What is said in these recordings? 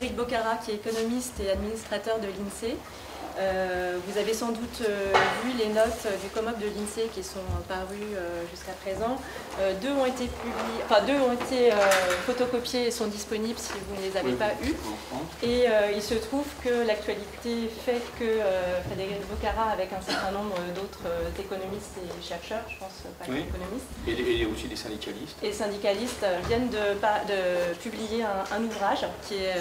Eric Bocara, qui est économiste et administrateur de l'INSEE. Vous avez sans doute vu les notes du COMOP de l'INSEE qui sont parues jusqu'à présent. Deux ont été photocopiées et sont disponibles si vous ne les avez pas eues. Et il se trouve que l'actualité fait que Frédéric Bocara, avec un certain nombre d'autres économistes et chercheurs, je pense pas qu'économistes, et aussi des syndicalistes. Et syndicalistes viennent de publier un ouvrage qui est...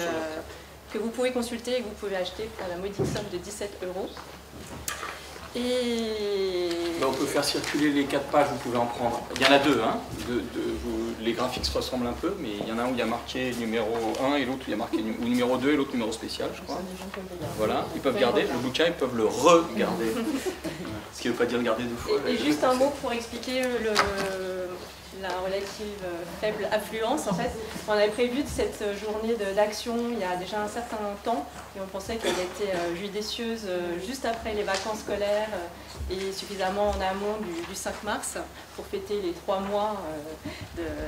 que vous pouvez consulter et que vous pouvez acheter pour la modique somme de 17 €. Et... Ben, on peut faire circuler les 4 pages, vous pouvez en prendre. Il y en a deux, hein. Les graphiques se ressemblent un peu, mais il y en a un où il y a marqué numéro 1 et l'autre où il y a marqué numéro 2 et l'autre numéro spécial, je crois. Voilà, ils peuvent garder le bouquin, ils peuvent le regarder. Ce qui ne veut pas dire garder 2 fois. Et juste un mot pour expliquer la relative faible affluence. En fait, on avait prévu cette journée d'action il y a déjà un certain temps et on pensait qu'elle était judicieuse juste après les vacances scolaires et suffisamment en amont du 5 mars pour fêter les 3 mois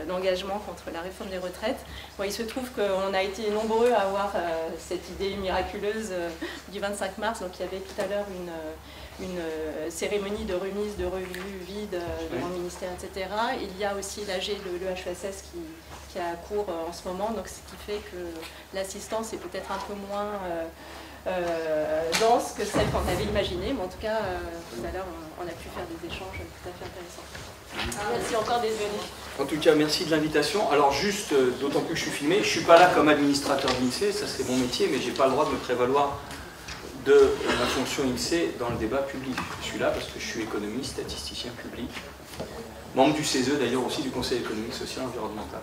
d'engagement contre la réforme des retraites. Bon, il se trouve qu'on a été nombreux à avoir cette idée miraculeuse du 25 mars, donc il y avait tout à l'heure une cérémonie de remise de revues vides devant le ministère, etc. Il y a aussi l'AG de l'EHESS qui est à court en ce moment, donc ce qui fait que l'assistance est peut-être un peu moins dense que celle qu'on avait imaginée, mais en tout cas, tout à l'heure, on a pu faire des échanges tout à fait intéressants. Merci encore d'être venu. En tout cas, merci de l'invitation. Alors juste, d'autant plus que je suis filmé, je ne suis pas là comme administrateur de l'INSEE, ça c'est mon métier, mais je n'ai pas le droit de me prévaloir de ma fonction INSEE dans le débat public. Je suis là parce que je suis économiste, statisticien public, membre du CESE d'ailleurs aussi, du Conseil économique, social et environnemental.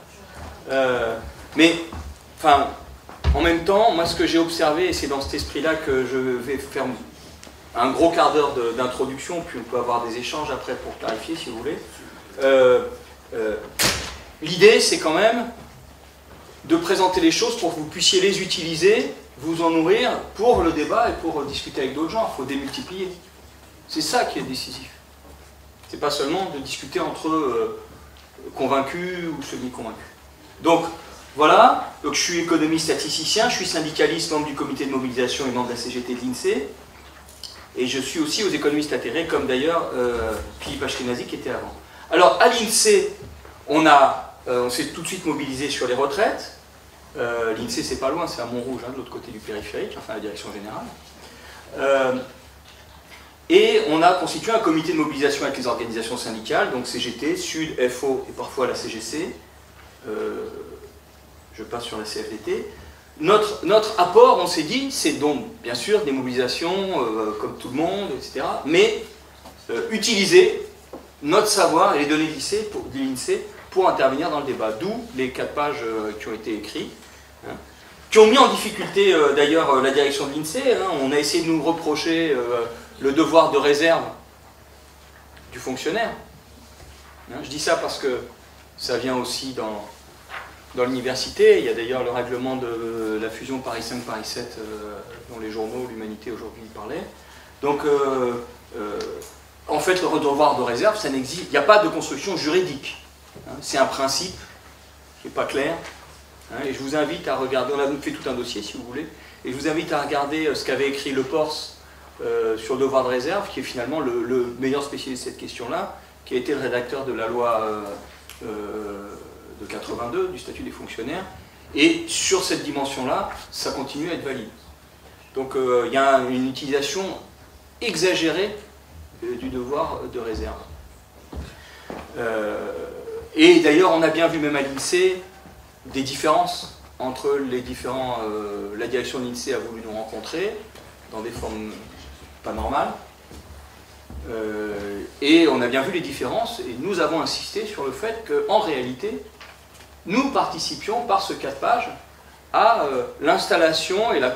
Mais, enfin, en même temps, moi ce que j'ai observé, et c'est dans cet esprit-là que je vais faire un gros quart d'heure d'introduction, puis on peut avoir des échanges après pour clarifier si vous voulez. L'idée c'est quand même de présenter les choses pour que vous puissiez les utiliser, vous en nourrir pour le débat et pour discuter avec d'autres gens. Il faut démultiplier. C'est ça qui est décisif. C'est pas seulement de discuter entre convaincus ou semi-convaincus. Donc, voilà. Donc, je suis économiste statisticien, je suis syndicaliste, membre du comité de mobilisation et membre de la CGT de l'INSEE. Et je suis aussi aux économistes atterrés, comme d'ailleurs Philippe Ashkenazi qui était avant. Alors, à l'INSEE, on s'est tout de suite mobilisé sur les retraites. L'INSEE, c'est pas loin, c'est à Montrouge, hein, de l'autre côté du périphérique, enfin la direction générale. Et on a constitué un comité de mobilisation avec les organisations syndicales, donc CGT, Sud, FO et parfois la CGC. Je passe sur la CFDT. Notre apport, on s'est dit, c'est donc bien sûr des mobilisations comme tout le monde, etc. Mais utiliser notre savoir et les données de l'INSEE pour intervenir dans le débat. D'où les 4 pages qui ont été écrites. Qui ont mis en difficulté d'ailleurs la direction de l'INSEE. On a essayé de nous reprocher le devoir de réserve du fonctionnaire. Je dis ça parce que ça vient aussi dans l'université. Il y a d'ailleurs le règlement de la fusion Paris 5, Paris 7, dont les journaux, l'Humanité aujourd'hui parlaient. Donc, en fait, le devoir de réserve, ça n'existe. Il n'y a pas de construction juridique. C'est un principe qui n'est pas clair. Et je vous invite à regarder, on a fait tout un dossier si vous voulez, et je vous invite à regarder ce qu'avait écrit Le Pors sur le devoir de réserve, qui est finalement le meilleur spécialiste de cette question-là, qui a été le rédacteur de la loi de 82, du statut des fonctionnaires, et sur cette dimension-là, ça continue à être valide. Donc il y a une utilisation exagérée du devoir de réserve. Et d'ailleurs, on a bien vu même à l'INSEE des différences entre les différents... la direction de l'INSEE a voulu nous rencontrer dans des formes pas normales. Et on a bien vu les différences et nous avons insisté sur le fait qu'en réalité, nous participions par ce 4 pages à l'installation et à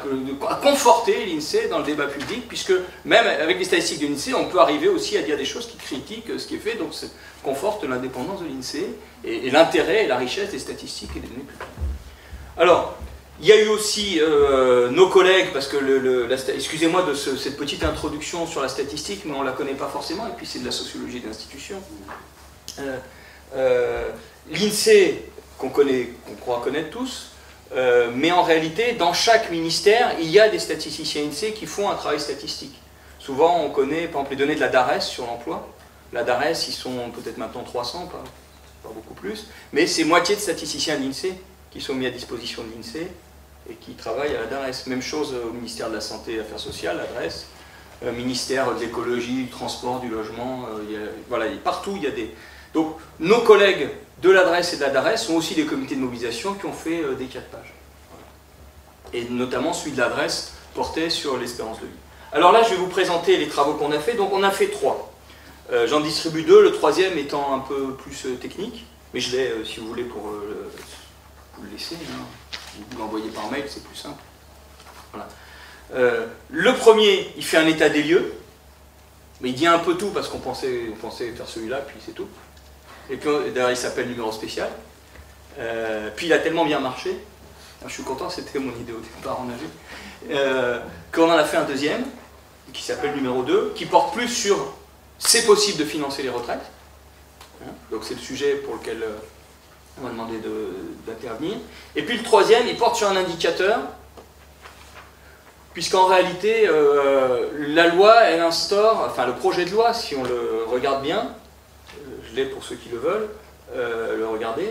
conforter l'INSEE dans le débat public, puisque même avec les statistiques de l'INSEE, on peut arriver aussi à dire des choses qui critiquent ce qui est fait, donc ça conforte l'indépendance de l'INSEE et l'intérêt et la richesse des statistiques et des données publiques. Alors, il y a eu aussi nos collègues, parce que, excusez-moi de cette petite introduction sur la statistique, mais on ne la connaît pas forcément, et puis c'est de la sociologie d'institution. L'INSEE, qu'on croit connaître tous, mais en réalité, dans chaque ministère, il y a des statisticiens INSEE qui font un travail statistique. Souvent, on connaît, par exemple, les données de la DARES sur l'emploi. La DARES, ils sont peut-être maintenant 300, pas beaucoup plus, mais c'est moitié de statisticiens de l'INSEE qui sont mis à disposition de l'INSEE et qui travaillent à la DARES. Même chose au ministère de la Santé et Affaires sociales, l'adresse, ministère de l'écologie, du transport, du logement, voilà, partout il y a des... Donc, nos collègues de l'adresse et de la DARES ont aussi des comités de mobilisation qui ont fait des 4 pages. Voilà. Et notamment celui de l'adresse portait sur l'espérance de vie. Alors là, je vais vous présenter les travaux qu'on a fait. Donc on a fait 3. J'en distribue 2, le 3e étant un peu plus technique, mais je l'ai, si vous voulez, pour vous le laisser. Hein. Vous l'envoyez par mail, c'est plus simple. Voilà. Le premier, il fait un état des lieux, mais il dit un peu tout parce qu'on pensait faire celui-là, puis c'est tout. Et puis d'ailleurs, il s'appelle numéro spécial. Puis il a tellement bien marché, je suis content, c'était mon idée au départ en AG, qu'on en a fait un deuxième, qui s'appelle numéro 2, qui porte plus sur c'est possible de financer les retraites. Donc c'est le sujet pour lequel on m'a demandé d'intervenir. Et puis le troisième, il porte sur un indicateur, puisqu'en réalité, la loi, elle instaure, enfin le projet de loi, si on le regarde bien, je l'ai pour ceux qui le veulent, le regarder.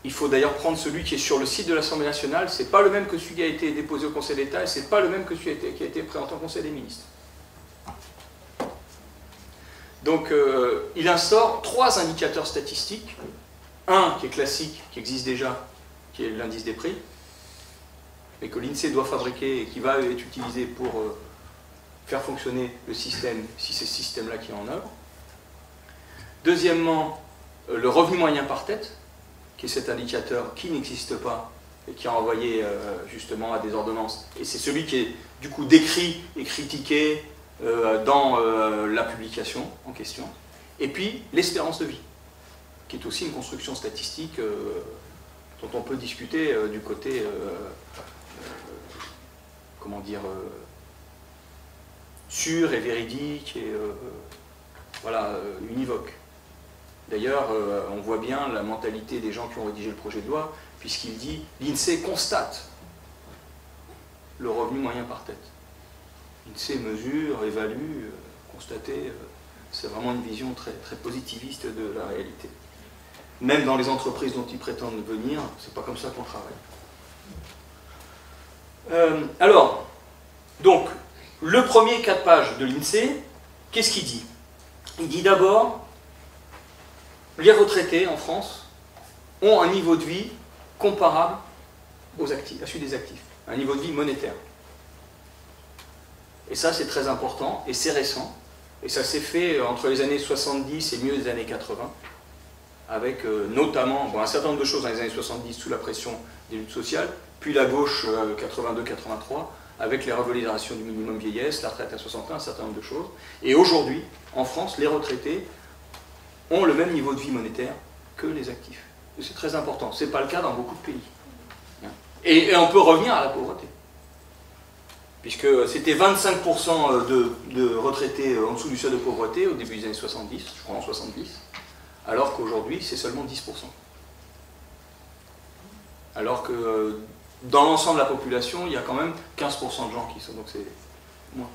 Il faut d'ailleurs prendre celui qui est sur le site de l'Assemblée nationale, c'est pas le même que celui qui a été déposé au Conseil d'État, et c'est pas le même que celui qui a été présenté au Conseil des ministres. Donc il instaure 3 indicateurs statistiques, un qui est classique, qui existe déjà, qui est l'indice des prix, mais que l'INSEE doit fabriquer et qui va être utilisé pour faire fonctionner le système, si c'est ce système-là qui est en œuvre. Deuxièmement, le revenu moyen par tête, qui est cet indicateur qui n'existe pas et qui est envoyé justement à des ordonnances. Et c'est celui qui est du coup décrit et critiqué dans la publication en question. Et puis l'espérance de vie, qui est aussi une construction statistique dont on peut discuter du côté, comment dire, sûr et véridique et voilà, univoque. D'ailleurs, on voit bien la mentalité des gens qui ont rédigé le projet de loi, puisqu'il dit l'INSEE constate le revenu moyen par tête. L'INSEE mesure, évalue, constater, c'est vraiment une vision très, très positiviste de la réalité. Même dans les entreprises dont ils prétendent venir, c'est pas comme ça qu'on travaille. Alors, donc, le premier 4 pages de l'INSEE, qu'est-ce qu'il dit? Il dit d'abord, les retraités en France ont un niveau de vie comparable aux actifs, à celui des actifs, un niveau de vie monétaire. Et ça, c'est très important, et c'est récent. Et ça s'est fait entre les années 70 et le milieu des années 80, avec notamment un certain nombre de choses dans les années 70 sous la pression des luttes sociales, puis la gauche 82-83, avec les revalorisations du minimum vieillesse, la retraite à 61, un certain nombre de choses. Et aujourd'hui, en France, les retraités ont le même niveau de vie monétaire que les actifs. C'est très important. Ce n'est pas le cas dans beaucoup de pays. Et on peut revenir à la pauvreté. Puisque c'était 25% de retraités en dessous du seuil de pauvreté au début des années 70, je crois en 70, alors qu'aujourd'hui c'est seulement 10%. Alors que dans l'ensemble de la population, il y a quand même 15% de gens qui sont, donc c'est moins.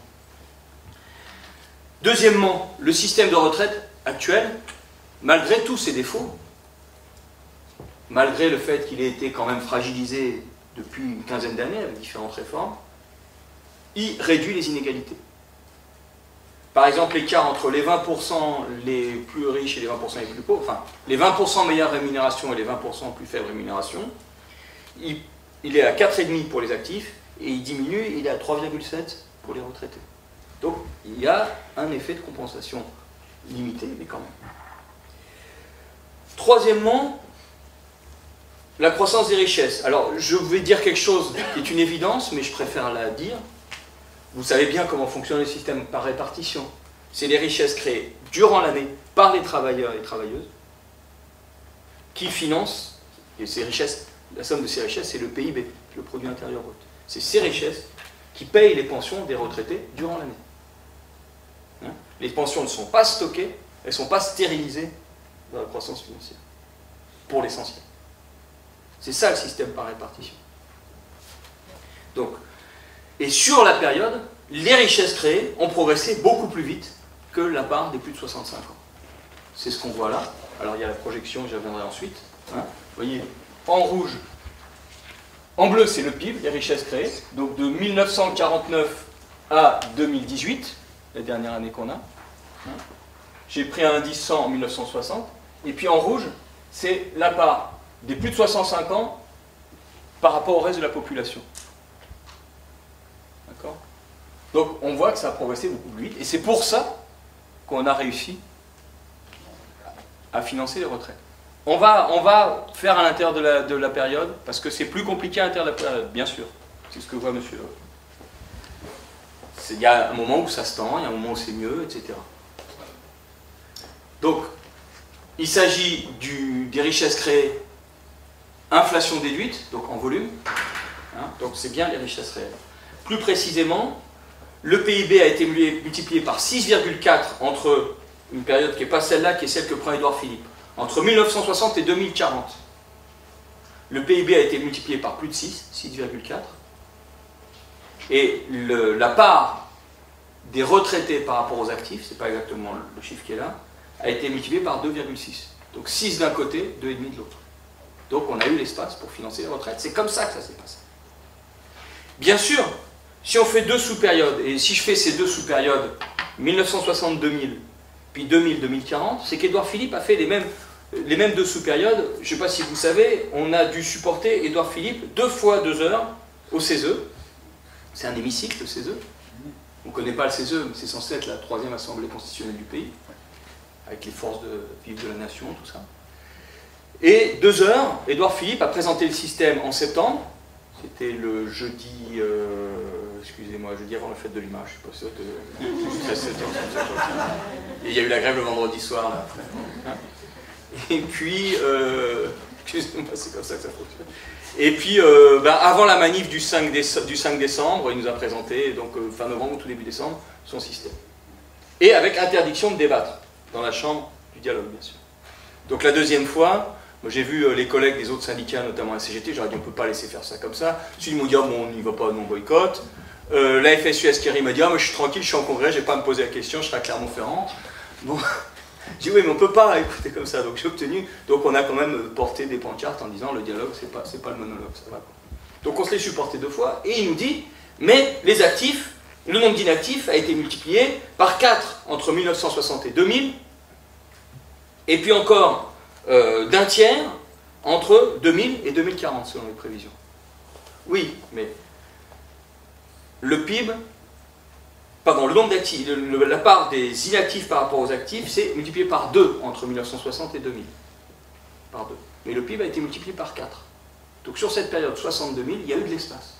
Deuxièmement, le système de retraite actuel, malgré tous ses défauts, malgré le fait qu'il ait été quand même fragilisé depuis une quinzaine d'années avec différentes réformes, il réduit les inégalités. Par exemple, l'écart entre les 20% les plus riches et les 20% les plus pauvres, enfin, les 20% meilleure rémunération et les 20% plus faible rémunération, il est à 4,5 pour les actifs, et il diminue, il est à 3,7 pour les retraités. Donc, il y a un effet de compensation limité, mais quand même. Troisièmement, la croissance des richesses. Alors, je vais dire quelque chose qui est une évidence, mais je préfère la dire. Vous savez bien comment fonctionne le système par répartition. C'est les richesses créées durant l'année par les travailleurs et les travailleuses qui financent, et ces richesses, la somme de ces richesses, c'est le PIB, le produit intérieur brut. C'est ces richesses qui payent les pensions des retraités durant l'année. Les pensions ne sont pas stockées, elles ne sont pas stérilisées dans la croissance financière, pour l'essentiel. C'est ça le système par répartition. Donc, et sur la période, les richesses créées ont progressé beaucoup plus vite que la part des plus de 65 ans. C'est ce qu'on voit là. Alors il y a la projection, j'y reviendrai ensuite. Hein. Vous voyez, en rouge, en bleu c'est le PIB, les richesses créées. Donc de 1949 à 2018, la dernière année qu'on a. Hein. J'ai pris un indice 100 en 1960. Et puis en rouge, c'est la part des plus de 65 ans par rapport au reste de la population. D'accord ? Donc on voit que ça a progressé beaucoup plus vite. Et c'est pour ça qu'on a réussi à financer les retraites. On va faire à l'intérieur de la période, parce que c'est plus compliqué à l'intérieur de la période, bien sûr. C'est ce que voit monsieur. Il y a un moment où ça se tend, il y a un moment où c'est mieux, etc. Donc, il s'agit des richesses créées, inflation déduite, donc en volume. Hein, donc c'est bien les richesses réelles. Plus précisément, le PIB a été multiplié par 6,4 entre une période qui n'est pas celle-là, qui est celle que prend Édouard Philippe, entre 1960 et 2040. Le PIB a été multiplié par plus de 6,4. Et la part des retraités par rapport aux actifs, c'est pas exactement le chiffre qui est là, a été multiplié par 2,6. Donc 6 d'un côté, 2,5 de l'autre. Donc on a eu l'espace pour financer les retraites. C'est comme ça que ça s'est passé. Bien sûr, si on fait deux sous-périodes, et si je fais ces deux sous-périodes, 1960-2000, puis 2000-2040, c'est qu'Édouard Philippe a fait les mêmes deux sous-périodes. Je ne sais pas si vous savez, on a dû supporter Édouard Philippe 2 fois 2 heures au CESE. C'est un hémicycle, le CESE. On ne connaît pas le CESE, mais c'est censé être la 3e assemblée constitutionnelle du pays, avec les forces vives de la nation, tout ça. Et 2 heures, Édouard Philippe a présenté le système en septembre. C'était le jeudi, excusez-moi, jeudi avant la fête de l'image, je sais pas si c'était et il y a eu la grève le vendredi soir, là, après. Hein. Et puis, excusez-moi, c'est comme ça que ça fonctionne. Et puis, avant la manif du 5 décembre, il nous a présenté, donc fin novembre ou tout début décembre, son système. Et avec interdiction de débattre, dans la chambre du dialogue, bien sûr. Donc la deuxième fois, j'ai vu les collègues des autres syndicats, notamment la CGT, j'aurais dit on ne peut pas laisser faire ça comme ça. Ils m'ont dit, bon, on n'y va pas, nous on boycotte. La FSU Esquerry m'a dit, moi je suis tranquille, je suis en congrès, je n'ai pas à me poser la question, je serai à Clermont-Ferrand. Bon, j'ai dit oui, mais on ne peut pas écouter comme ça. Donc j'ai obtenu, donc on a quand même porté des pancartes en disant le dialogue, c'est pas le monologue, ça va. Donc on se les supporté 2 fois, et il nous dit, mais les actifs, le nombre d'inactifs a été multiplié par 4 entre 1960 et 2000, et puis encore d'un tiers entre 2000 et 2040, selon les prévisions. Oui, mais le PIB, pardon, le nombre d'actifs, la part des inactifs par rapport aux actifs, c'est multiplié par 2 entre 1960 et 2000. Par 2. Mais le PIB a été multiplié par 4. Donc sur cette période 60-2000, il y a eu de l'espace.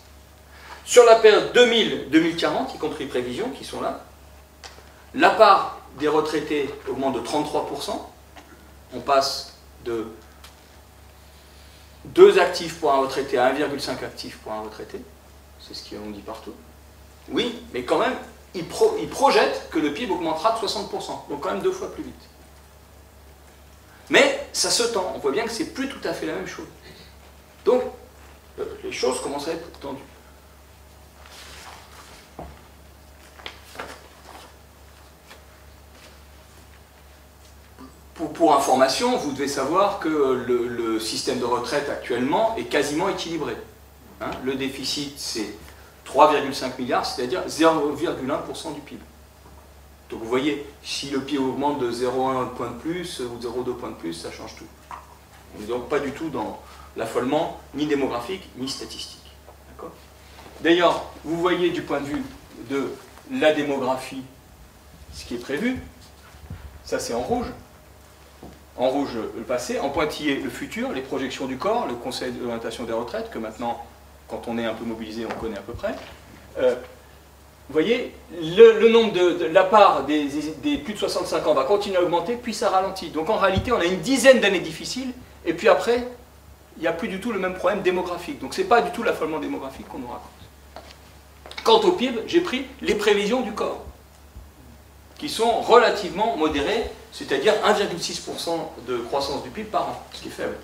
Sur la période 2000-2040, y compris les prévisions qui sont là, la part des retraités augmente de 33%. On passe de 2 actifs pour un retraité à 1,5 actifs pour un retraité. C'est ce qu'on dit partout. Oui, mais quand même, ils projettent que le PIB augmentera de 60%. Donc quand même 2 fois plus vite. Mais ça se tend. On voit bien que c'est plus tout à fait la même chose. Donc, les choses commencent à être tendues. Pour information, vous devez savoir que le système de retraite actuellement est quasiment équilibré. Hein, le déficit, c'est 3,5 milliards, c'est-à-dire 0,1% du PIB. Donc vous voyez, si le PIB augmente de 0,1 point de plus ou 0,2 points de plus, ça change tout. On n'est donc pas du tout dans l'affolement ni démographique ni statistique. D'ailleurs, vous voyez du point de vue de la démographie ce qui est prévu. Ça c'est en rouge. En rouge, le passé. En pointillé, le futur, les projections du corps, le Conseil d'orientation des retraites, que maintenant, quand on est un peu mobilisé, on connaît à peu près. Vous voyez, le nombre la part des plus de 65 ans va continuer à augmenter, puis ça ralentit. Donc en réalité, on a une dizaine d'années difficiles, et puis après, il n'y a plus du tout le même problème démographique. Donc ce n'est pas du tout l'affolement démographique qu'on nous raconte. Quant au PIB, j'ai pris les prévisions du corps, qui sont relativement modérées, c'est-à-dire 1,6% de croissance du PIB par an, ce qui est faible.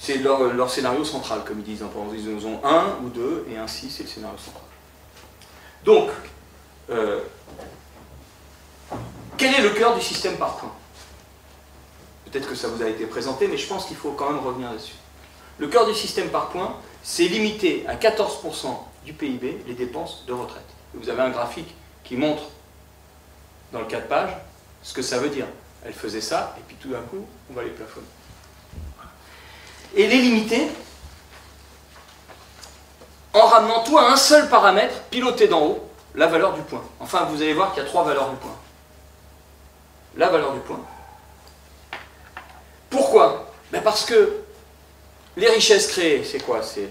C'est leur scénario central, comme ils disent. Ils en ont un ou deux, et ainsi, c'est le scénario central. Donc, quel est le cœur du système par points? Peut-être que ça vous a été présenté, mais je pense qu'il faut quand même revenir là-dessus. Le cœur du système par points, c'est limiter à 14% du PIB les dépenses de retraite. Vous avez un graphique qui montre, dans le 4 pages, ce que ça veut dire. Elle faisait ça, et puis tout d'un coup, on va les plafonner. Et les limiter en ramenant tout à un seul paramètre, piloté d'en haut, la valeur du point. Enfin, vous allez voir qu'il y a 3 valeurs du point. La valeur du point. Pourquoi? Ben parce que les richesses créées, c'est quoi? C'est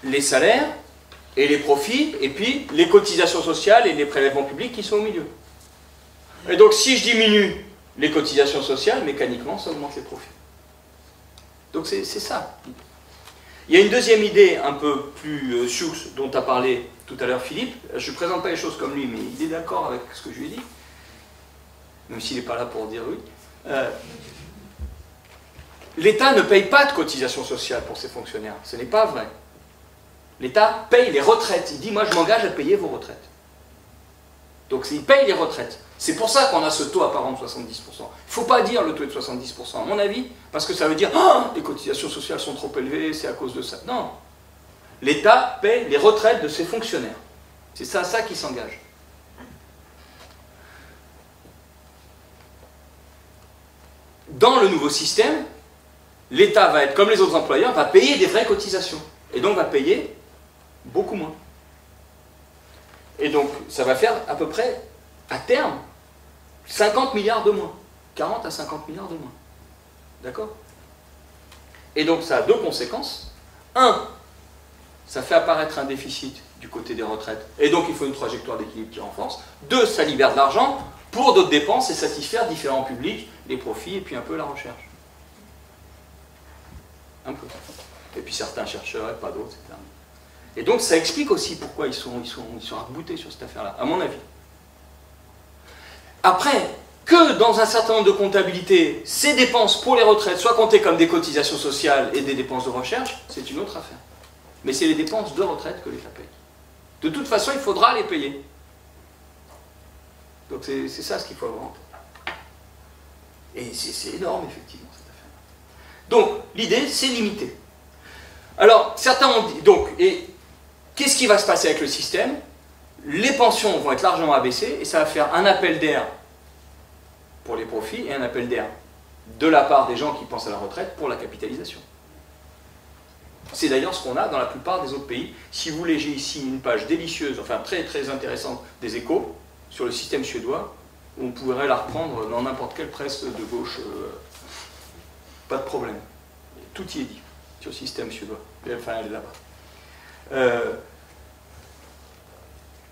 les salaires et les profits, et puis les cotisations sociales et les prélèvements publics qui sont au milieu. Et donc, si je diminue les cotisations sociales, mécaniquement, ça augmente les profits. Donc, c'est ça. Il y a une deuxième idée un peu plus source dont a parlé tout à l'heure Philippe. Je ne présente pas les choses comme lui, mais il est d'accord avec ce que je lui ai dit, même s'il n'est pas là pour dire oui. L'État ne paye pas de cotisations sociales pour ses fonctionnaires. Ce n'est pas vrai. L'État paye les retraites. Il dit, moi, je m'engage à payer vos retraites. Donc, il paye les retraites. C'est pour ça qu'on a ce taux apparent de 70%. Il ne faut pas dire le taux est de 70%, à mon avis, parce que ça veut dire « Ah, les cotisations sociales sont trop élevées, c'est à cause de ça ». Non. L'État paye les retraites de ses fonctionnaires. C'est ça qui s'engage. Dans le nouveau système, l'État va être, comme les autres employeurs, va payer des vraies cotisations. Et donc va payer beaucoup moins. Et donc, ça va faire à peu près, à terme, 50 milliards de moins. 40 à 50 milliards de moins. D'accord? Et donc, ça a deux conséquences. Un, ça fait apparaître un déficit du côté des retraites. Et donc, il faut une trajectoire d'équilibre qui renforce. Deux, ça libère de l'argent pour d'autres dépenses et satisfaire différents publics, les profits et puis un peu la recherche. Un peu. Et puis certains chercheurs et pas d'autres, etc. Et donc ça explique aussi pourquoi ils sont arc-boutés sur cette affaire-là, à mon avis. Après, que dans un certain nombre de comptabilités, ces dépenses pour les retraites soient comptées comme des cotisations sociales et des dépenses de recherche, c'est une autre affaire. Mais c'est les dépenses de retraite que l'État paye. De toute façon, il faudra les payer. Donc c'est ça ce qu'il faut avoir en tête. Et c'est énorme, effectivement, cette affaire. Donc, l'idée, c'est limiter. Alors, certains ont dit... Donc, et qu'est-ce qui va se passer avec le système? Les pensions vont être largement abaissées et ça va faire un appel d'air pour les profits et un appel d'air de la part des gens qui pensent à la retraite pour la capitalisation. C'est d'ailleurs ce qu'on a dans la plupart des autres pays. Si vous voulez, j'ai ici une page délicieuse, enfin très très intéressante des Échos sur le système suédois, où on pourrait la reprendre dans n'importe quelle presse de gauche, pas de problème. Tout y est dit sur le système suédois. Enfin, elle est là-bas.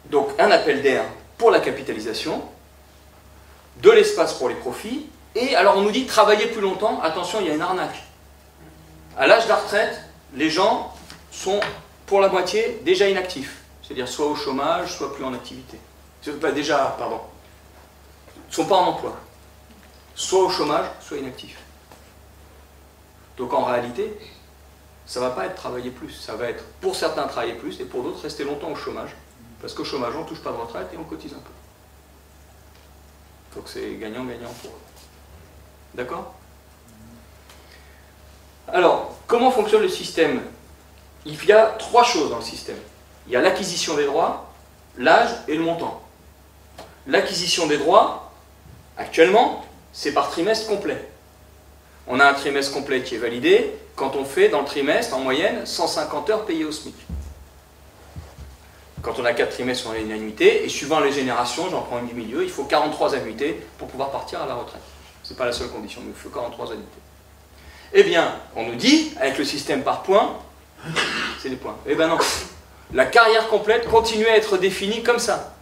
Donc, un appel d'air pour la capitalisation, de l'espace pour les profits, et alors on nous dit travailler plus longtemps, attention, il y a une arnaque. À l'âge de la retraite, les gens sont pour la moitié déjà inactifs, c'est-à-dire soit au chômage, soit plus en activité. Déjà, pardon, ne sont pas en emploi, soit au chômage, soit inactifs. Donc en réalité, ça ne va pas être travailler plus, ça va être pour certains travailler plus et pour d'autres rester longtemps au chômage. Parce qu'au chômage, on ne touche pas de retraite et on cotise un peu. Donc c'est gagnant-gagnant pour eux. D'accord? Alors, comment fonctionne le système? Il y a trois choses dans le système. Il y a l'acquisition des droits, l'âge et le montant. L'acquisition des droits, actuellement, c'est par trimestre complet. On a un trimestre complet qui est validé quand on fait dans le trimestre, en moyenne, 150 heures payées au SMIC. Quand on a 4 trimestres, on a une annuité, et suivant les générations, j'en prends une du milieu, il faut 43 annuités pour pouvoir partir à la retraite. Ce n'est pas la seule condition, mais il faut 43 annuités. Eh bien, on nous dit, avec le système par points, c'est des points. Eh bien non, la carrière complète continue à être définie comme ça.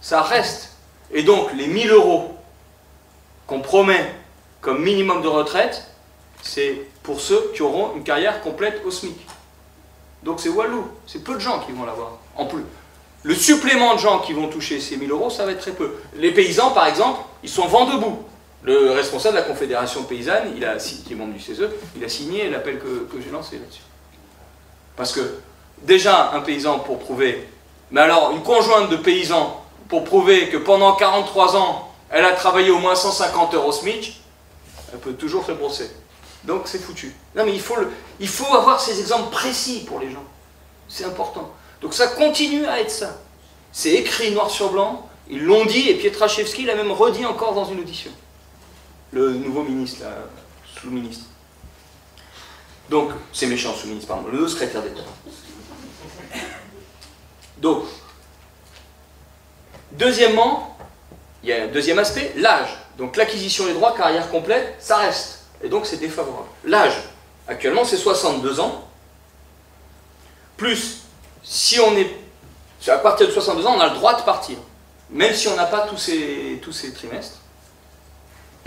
Ça reste. Et donc, les 1000 € qu'on promet comme minimum de retraite, c'est pour ceux qui auront une carrière complète au SMIC. Donc c'est walou, c'est peu de gens qui vont l'avoir. En plus, le supplément de gens qui vont toucher ces 1000 €, ça va être très peu. Les paysans, par exemple, ils sont vent debout. Le responsable de la Confédération paysanne, qui est membre du CESE, il a signé l'appel que j'ai lancé là-dessus. Parce que, déjà, un paysan pour prouver, mais alors une conjointe de paysans pour prouver que pendant 43 ans, elle a travaillé au moins 150 € SMIC, elle peut toujours se brosser. Donc c'est foutu. Non mais il faut avoir ces exemples précis pour les gens. C'est important. Donc ça continue à être ça. C'est écrit noir sur blanc, ils l'ont dit, et Pietraszewski l'a même redit encore dans une audition. Le nouveau ministre, là, sous-ministre. Donc, c'est méchant, sous-ministre, pardon, le nouveau secrétaire d'État. Donc, deuxièmement, il y a un deuxième aspect, l'âge. Donc l'acquisition des droits, carrière complète, ça reste. Et donc c'est défavorable. L'âge, actuellement c'est 62 ans. Plus, si on est à partir de 62 ans, on a le droit de partir. Même si on n'a pas tous ces trimestres.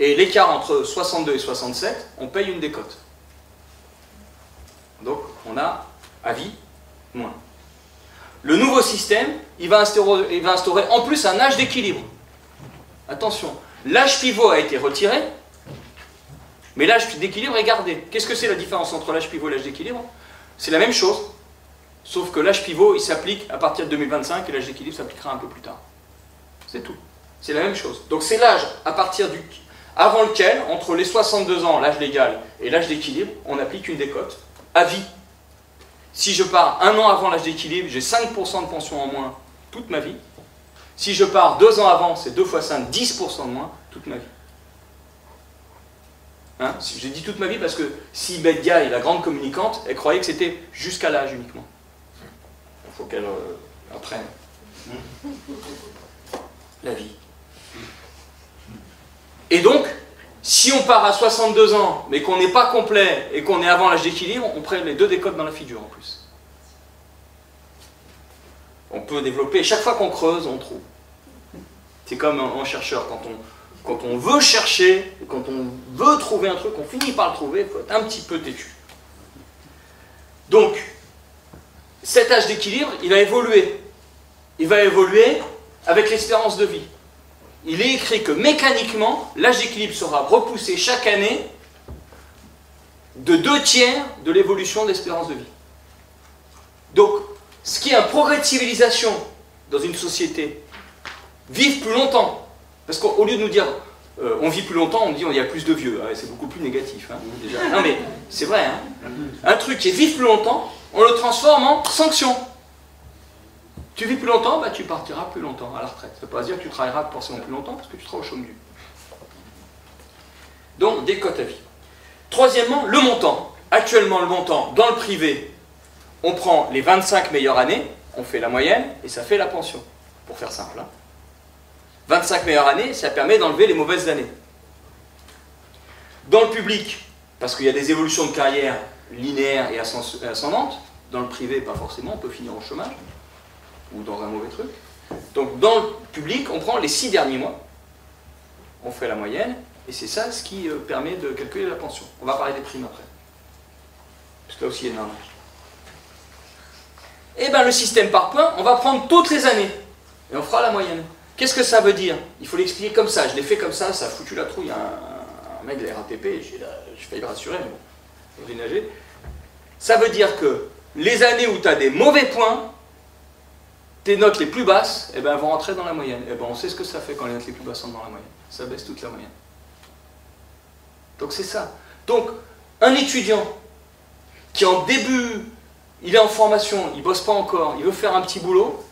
Et l'écart entre 62 et 67, on paye une décote. Donc on a, à vie, moins. Le nouveau système, il va instaurer en plus un âge d'équilibre. Attention, l'âge pivot a été retiré, mais l'âge d'équilibre est gardé. Qu'est-ce que c'est la différence entre l'âge pivot et l'âge d'équilibre? C'est la même chose, sauf que l'âge pivot, il s'applique à partir de 2025 et l'âge d'équilibre s'appliquera un peu plus tard. C'est tout. C'est la même chose. Donc c'est l'âge avant lequel, entre les 62 ans, l'âge légal, et l'âge d'équilibre, on applique une décote à vie. Si je pars un an avant l'âge d'équilibre, j'ai 5% de pension en moins toute ma vie. Si je pars 2 ans avant, c'est 2 fois 5, 10% de moins toute ma vie. Hein? J'ai dit toute ma vie parce que si Bedga, la grande communicante, elle croyait que c'était jusqu'à l'âge uniquement. Il faut qu'elle apprenne. La vie. Et donc, si on part à 62 ans, mais qu'on n'est pas complet et qu'on est avant l'âge d'équilibre, on prend les 2 décotes dans la figure en plus. On peut développer, chaque fois qu'on creuse, on trouve. C'est comme en chercheur, quand on veut chercher, quand on veut trouver un truc, on finit par le trouver, il faut être un petit peu têtu. Donc, cet âge d'équilibre, il va évoluer. Il va évoluer avec l'espérance de vie. Il est écrit que mécaniquement, l'âge d'équilibre sera repoussé chaque année de 2/3 de l'évolution de l'espérance de vie. Donc, ce qui est un progrès de civilisation dans une société, vivre plus longtemps. Parce qu'au lieu de nous dire on vit plus longtemps, on dit il y a plus de vieux. C'est beaucoup plus négatif. Hein, déjà. Non mais c'est vrai. Hein. Un truc qui est vivre plus longtemps, on le transforme en sanction. Tu vis plus longtemps, bah, tu partiras plus longtemps à la retraite. Ça ne veut pas dire que tu travailleras forcément plus longtemps parce que tu seras au chômage. Donc des cotes à vie. Troisièmement, le montant. Actuellement, le montant dans le privé, on prend les 25 meilleures années, on fait la moyenne et ça fait la pension. Pour faire simple. Hein. 25 meilleures années, ça permet d'enlever les mauvaises années. Dans le public, parce qu'il y a des évolutions de carrière linéaires et ascendantes, dans le privé, pas forcément, on peut finir au chômage, ou dans un mauvais truc. Donc dans le public, on prend les 6 derniers mois, on fait la moyenne, et c'est ça ce qui permet de calculer la pension. On va parler des primes après. Parce que là aussi, il y a un âge. Et bien le système par points, on va prendre toutes les années, et on fera la moyenne. Qu'est-ce que ça veut dire? Il faut l'expliquer comme ça, je l'ai fait comme ça a foutu la trouille. Un mec de la RATP, j'ai failli le rassurer, mais bon, j'ai nagé. Ça veut dire que les années où tu as des mauvais points, tes notes les plus basses, eh ben, vont rentrer dans la moyenne. Eh ben, on sait ce que ça fait quand les notes les plus basses sont dans la moyenne. Ça baisse toute la moyenne. Donc c'est ça. Donc, un étudiant qui en début, il est en formation, il ne bosse pas encore, il veut faire un petit boulot,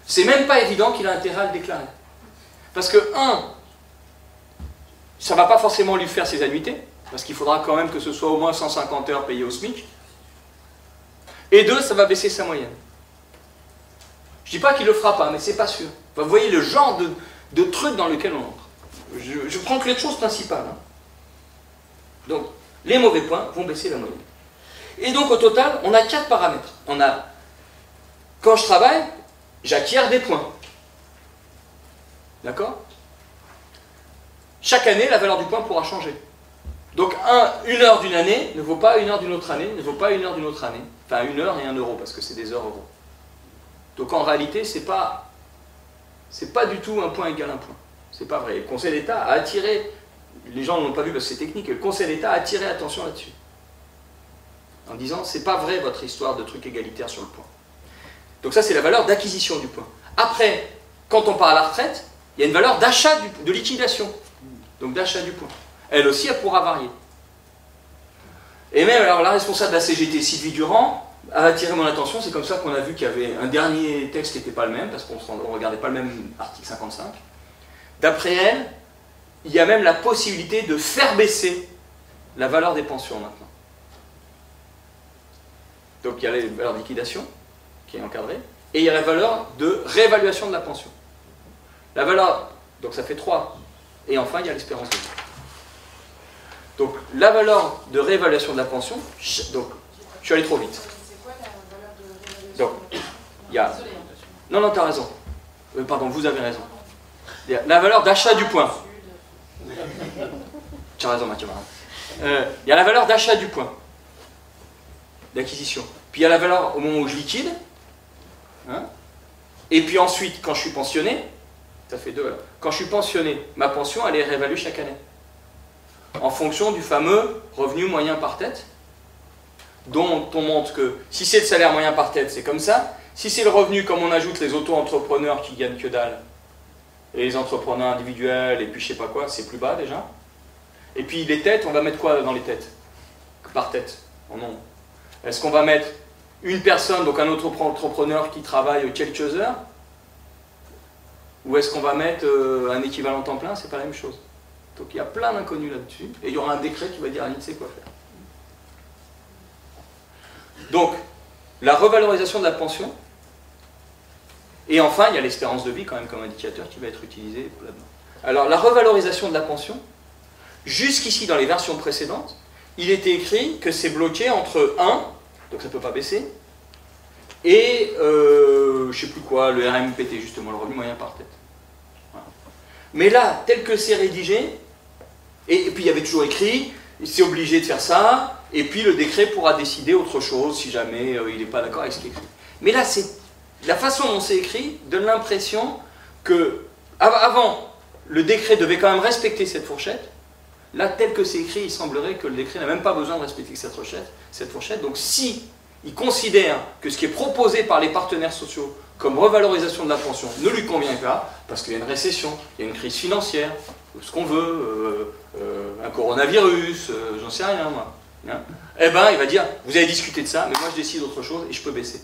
c'est même pas évident qu'il a intérêt à le déclarer. Parce que, ça ne va pas forcément lui faire ses annuités, parce qu'il faudra quand même que ce soit au moins 150 heures payées au SMIC. Et 2, ça va baisser sa moyenne. Je ne dis pas qu'il ne le fera pas, mais c'est pas sûr. Enfin, vous voyez le genre de truc dans lequel on entre. Je prends que les choses principales. Hein. Donc, les mauvais points vont baisser la moyenne. Et donc, au total, on a 4 paramètres. On a, quand je travaille, j'acquiers des points. D'accord? Chaque année, la valeur du point pourra changer. Donc, 1 heure d'une année ne vaut pas 1 heure d'une autre année, ne vaut pas 1 heure d'une autre année. Enfin, 1 heure et 1 euro, parce que c'est des heures euros. Donc, en réalité, c'est pas du tout un point égale un point. C'est pas vrai. Le Conseil d'État a attiré les gens ne l'ont pas vu parce que c'est technique, et le Conseil d'État a attiré attention là-dessus. En disant, c'est pas vrai votre histoire de truc égalitaire sur le point. Donc ça, c'est la valeur d'acquisition du point. Après, quand on part à la retraite, il y a une valeur d'achat, de liquidation. Donc d'achat du point. Elle aussi, elle pourra varier. Et même, alors la responsable de la CGT, Sylvie Durand, a attiré mon attention, c'est comme ça qu'on a vu qu'il y avait un dernier texte qui n'était pas le même, parce qu'on ne regardait pas le même article 55. D'après elle, il y a même la possibilité de faire baisser la valeur des pensions maintenant. Donc il y a la valeur de liquidation, qui est encadrée, et il y a la valeur de réévaluation de la pension. La valeur, donc ça fait 3, et enfin il y a l'espérance de vie. Donc la valeur de réévaluation de la pension, donc je suis allé trop vite. C'est quoi la valeur de réévaluation? Donc il y a... Non, non, tu as raison. Pardon, vous avez raison. Il y a la valeur d'achat du point. Tu as raison, Mathieu Marin. Il y a la valeur d'achat du point, d'acquisition. Puis il y a la valeur au moment où je liquide. Hein, et puis ensuite, quand je suis pensionné, ça fait 2 valeurs. Quand je suis pensionné, ma pension, elle est réévaluée chaque année. En fonction du fameux revenu moyen par tête, dont on montre que si c'est le salaire moyen par tête, c'est comme ça. Si c'est le revenu, comme on ajoute les auto-entrepreneurs qui gagnent que dalle, et les entrepreneurs individuels, et puis je sais pas quoi, c'est plus bas déjà. Et puis les têtes, on va mettre quoi dans les têtes? Par tête, en nombre. Est-ce qu'on va mettre une personne, donc un autre entrepreneur qui travaille quelques heures? Ou est-ce qu'on va mettre un équivalent temps plein? C'est pas la même chose. Donc il y a plein d'inconnus là-dessus, et il y aura un décret qui va dire à l'INSEE quoi faire. Donc, la revalorisation de la pension, et enfin, il y a l'espérance de vie quand même comme indicateur qui va être utilisé là-dedans. Alors, la revalorisation de la pension, jusqu'ici dans les versions précédentes, il était écrit que c'est bloqué entre 1, donc ça ne peut pas baisser, et je ne sais plus quoi, le RMPT justement, le revenu moyen par tête. Voilà. Mais là, tel que c'est rédigé, et puis il y avait toujours écrit, c'est obligé de faire ça, et puis le décret pourra décider autre chose si jamais il n'est pas d'accord avec ce qui est écrit. Mais là, la façon dont c'est écrit donne l'impression que, avant, le décret devait quand même respecter cette fourchette. Là, tel que c'est écrit, il semblerait que le décret n'a même pas besoin de respecter cette fourchette. Donc si il considère que ce qui est proposé par les partenaires sociaux comme revalorisation de la pension ne lui convient pas, parce qu'il y a une récession, il y a une crise financière, ce qu'on veut, un coronavirus, j'en sais rien moi, hein, eh ben il va dire, vous avez discuté de ça, mais moi je décide autre chose et je peux baisser.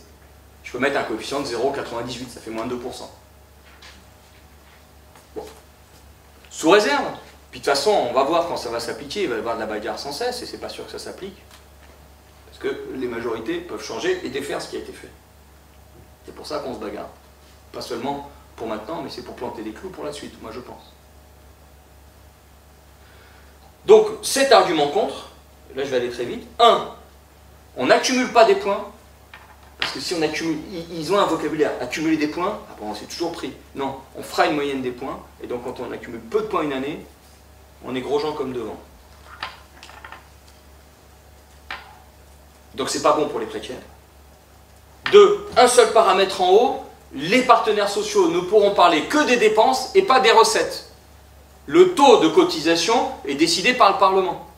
Je peux mettre un coefficient de 0,98, ça fait moins de 2%. Bon. Sous réserve. Puis de toute façon, on va voir quand ça va s'appliquer, il va y avoir de la bagarre sans cesse, et c'est pas sûr que ça s'applique. Parce que les majorités peuvent changer et défaire ce qui a été fait. C'est pour ça qu'on se bagarre. Pas seulement pour maintenant, mais c'est pour planter des clous pour la suite, moi je pense. Donc, cet argument contre, là je vais aller très vite. 1. On n'accumule pas des points, parce que si on accumule, ils ont un vocabulaire, accumuler des points, ah bon, c'est toujours pris. Non, on fera une moyenne des points, et donc quand on accumule peu de points une année, on est gros gens comme devant. Donc c'est pas bon pour les précaires. 2. Un seul paramètre en haut, les partenaires sociaux ne pourront parler que des dépenses et pas des recettes. Le taux de cotisation est décidé par le Parlement.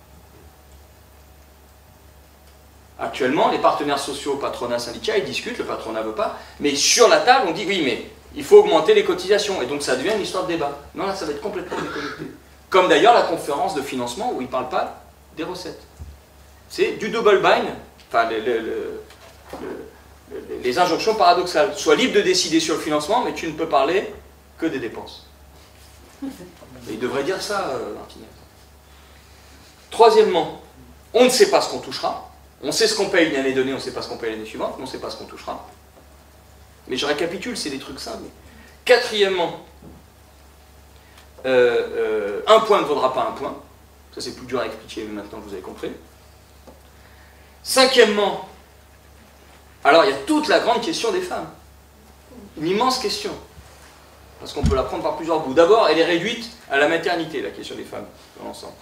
Actuellement, les partenaires sociaux, patronat, syndicats, ils discutent, le patronat ne veut pas, mais sur la table, on dit oui, mais il faut augmenter les cotisations, et donc ça devient une histoire de débat. Non, là, ça va être complètement déconnecté. Comme d'ailleurs la conférence de financement où ils ne parlent pas des recettes. C'est du double bind, enfin les injonctions paradoxales. Sois libre de décider sur le financement, mais tu ne peux parler que des dépenses. Et il devrait dire ça, Martinez. Troisièmement, on ne sait pas ce qu'on touchera. On sait ce qu'on paye une année donnée, on ne sait pas ce qu'on paye l'année suivante, mais on ne sait pas ce qu'on touchera. Mais je récapitule, c'est des trucs simples. Quatrièmement, un point ne vaudra pas un point. Ça c'est plus dur à expliquer, mais maintenant vous avez compris. Cinquièmement, alors il y a toute la grande question des femmes. Une immense question. Parce qu'on peut la prendre par plusieurs bouts. D'abord, elle est réduite à la maternité, la question des femmes, dans l'ensemble.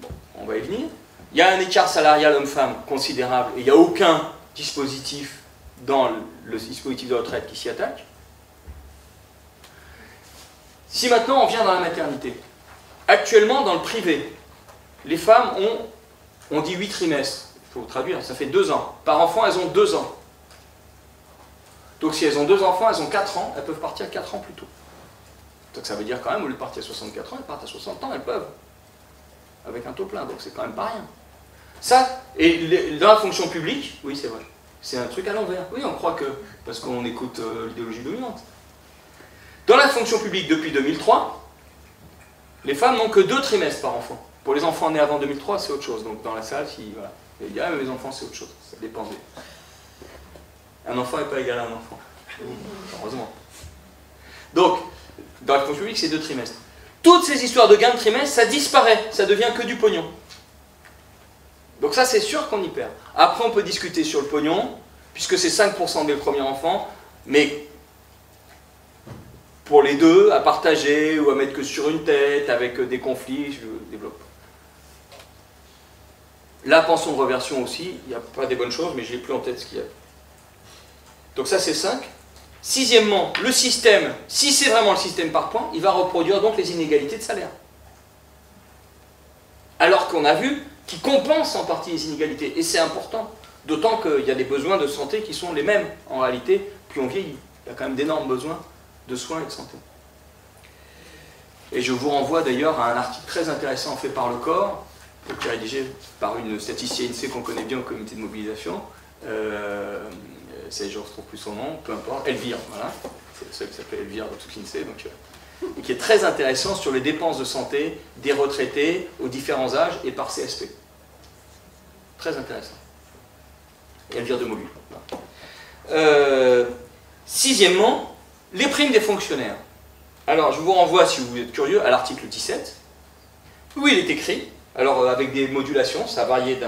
Bon, on va y venir. Il y a un écart salarial homme-femme considérable, et il n'y a aucun dispositif dans le dispositif de retraite qui s'y attaque. Si maintenant on vient dans la maternité, actuellement, dans le privé, les femmes ont, on dit 8 trimestres, il faut traduire, ça fait 2 ans. Par enfant, elles ont 2 ans. Donc si elles ont 2 enfants, elles ont 4 ans, elles peuvent partir 4 ans plus tôt. Donc ça veut dire quand même, au lieu de partir à 64 ans, elles partent à 60 ans, elles peuvent. Avec un taux plein, donc c'est quand même pas rien. Ça, et dans la fonction publique, oui c'est vrai, c'est un truc à l'envers. Oui, on croit que, parce qu'on écoute l'idéologie dominante. Dans la fonction publique, depuis 2003, les femmes n'ont que 2 trimestres par enfant. Pour les enfants nés avant 2003, c'est autre chose. Donc dans la salle, si, voilà, il y a mes enfants, c'est autre chose. Ça dépend Un enfant n'est pas égal à un enfant. Heureusement. Donc, dans la fonction publique, c'est 2 trimestres. Toutes ces histoires de gain de trimestre, ça disparaît. Ça devient que du pognon. Donc ça, c'est sûr qu'on y perd. Après, on peut discuter sur le pognon, puisque c'est 5% dès le premier enfant, mais pour les deux, à partager ou à mettre que sur une tête, avec des conflits, je développe. La pension de reversion aussi, il n'y a pas des bonnes choses, mais je n'ai plus en tête ce qu'il y a. Donc ça, c'est 5. Sixièmement, le système, si c'est vraiment le système par points, il va reproduire donc les inégalités de salaire. Alors qu'on a vu qu'il compense en partie les inégalités, et c'est important. D'autant qu'il y a des besoins de santé qui sont les mêmes, en réalité, plus on vieillit. Il y a quand même d'énormes besoins de soins et de santé. Et je vous renvoie d'ailleurs à un article très intéressant fait par le corps, qui est rédigé par une statisticienne INSEE qu'on connaît bien au comité de mobilisation. Je ne retrouve plus son nom, peu importe, Elvire, voilà. C'est le seul qui s'appelle Elvire dans tout l'INSEE, et qui est très intéressant sur les dépenses de santé des retraités aux différents âges et par CSP. Très intéressant. Elvire de Mobile. Voilà. Sixièmement, les primes des fonctionnaires. Alors, je vous renvoie, si vous êtes curieux, à l'article 17, où il est écrit, alors avec des modulations, ça variait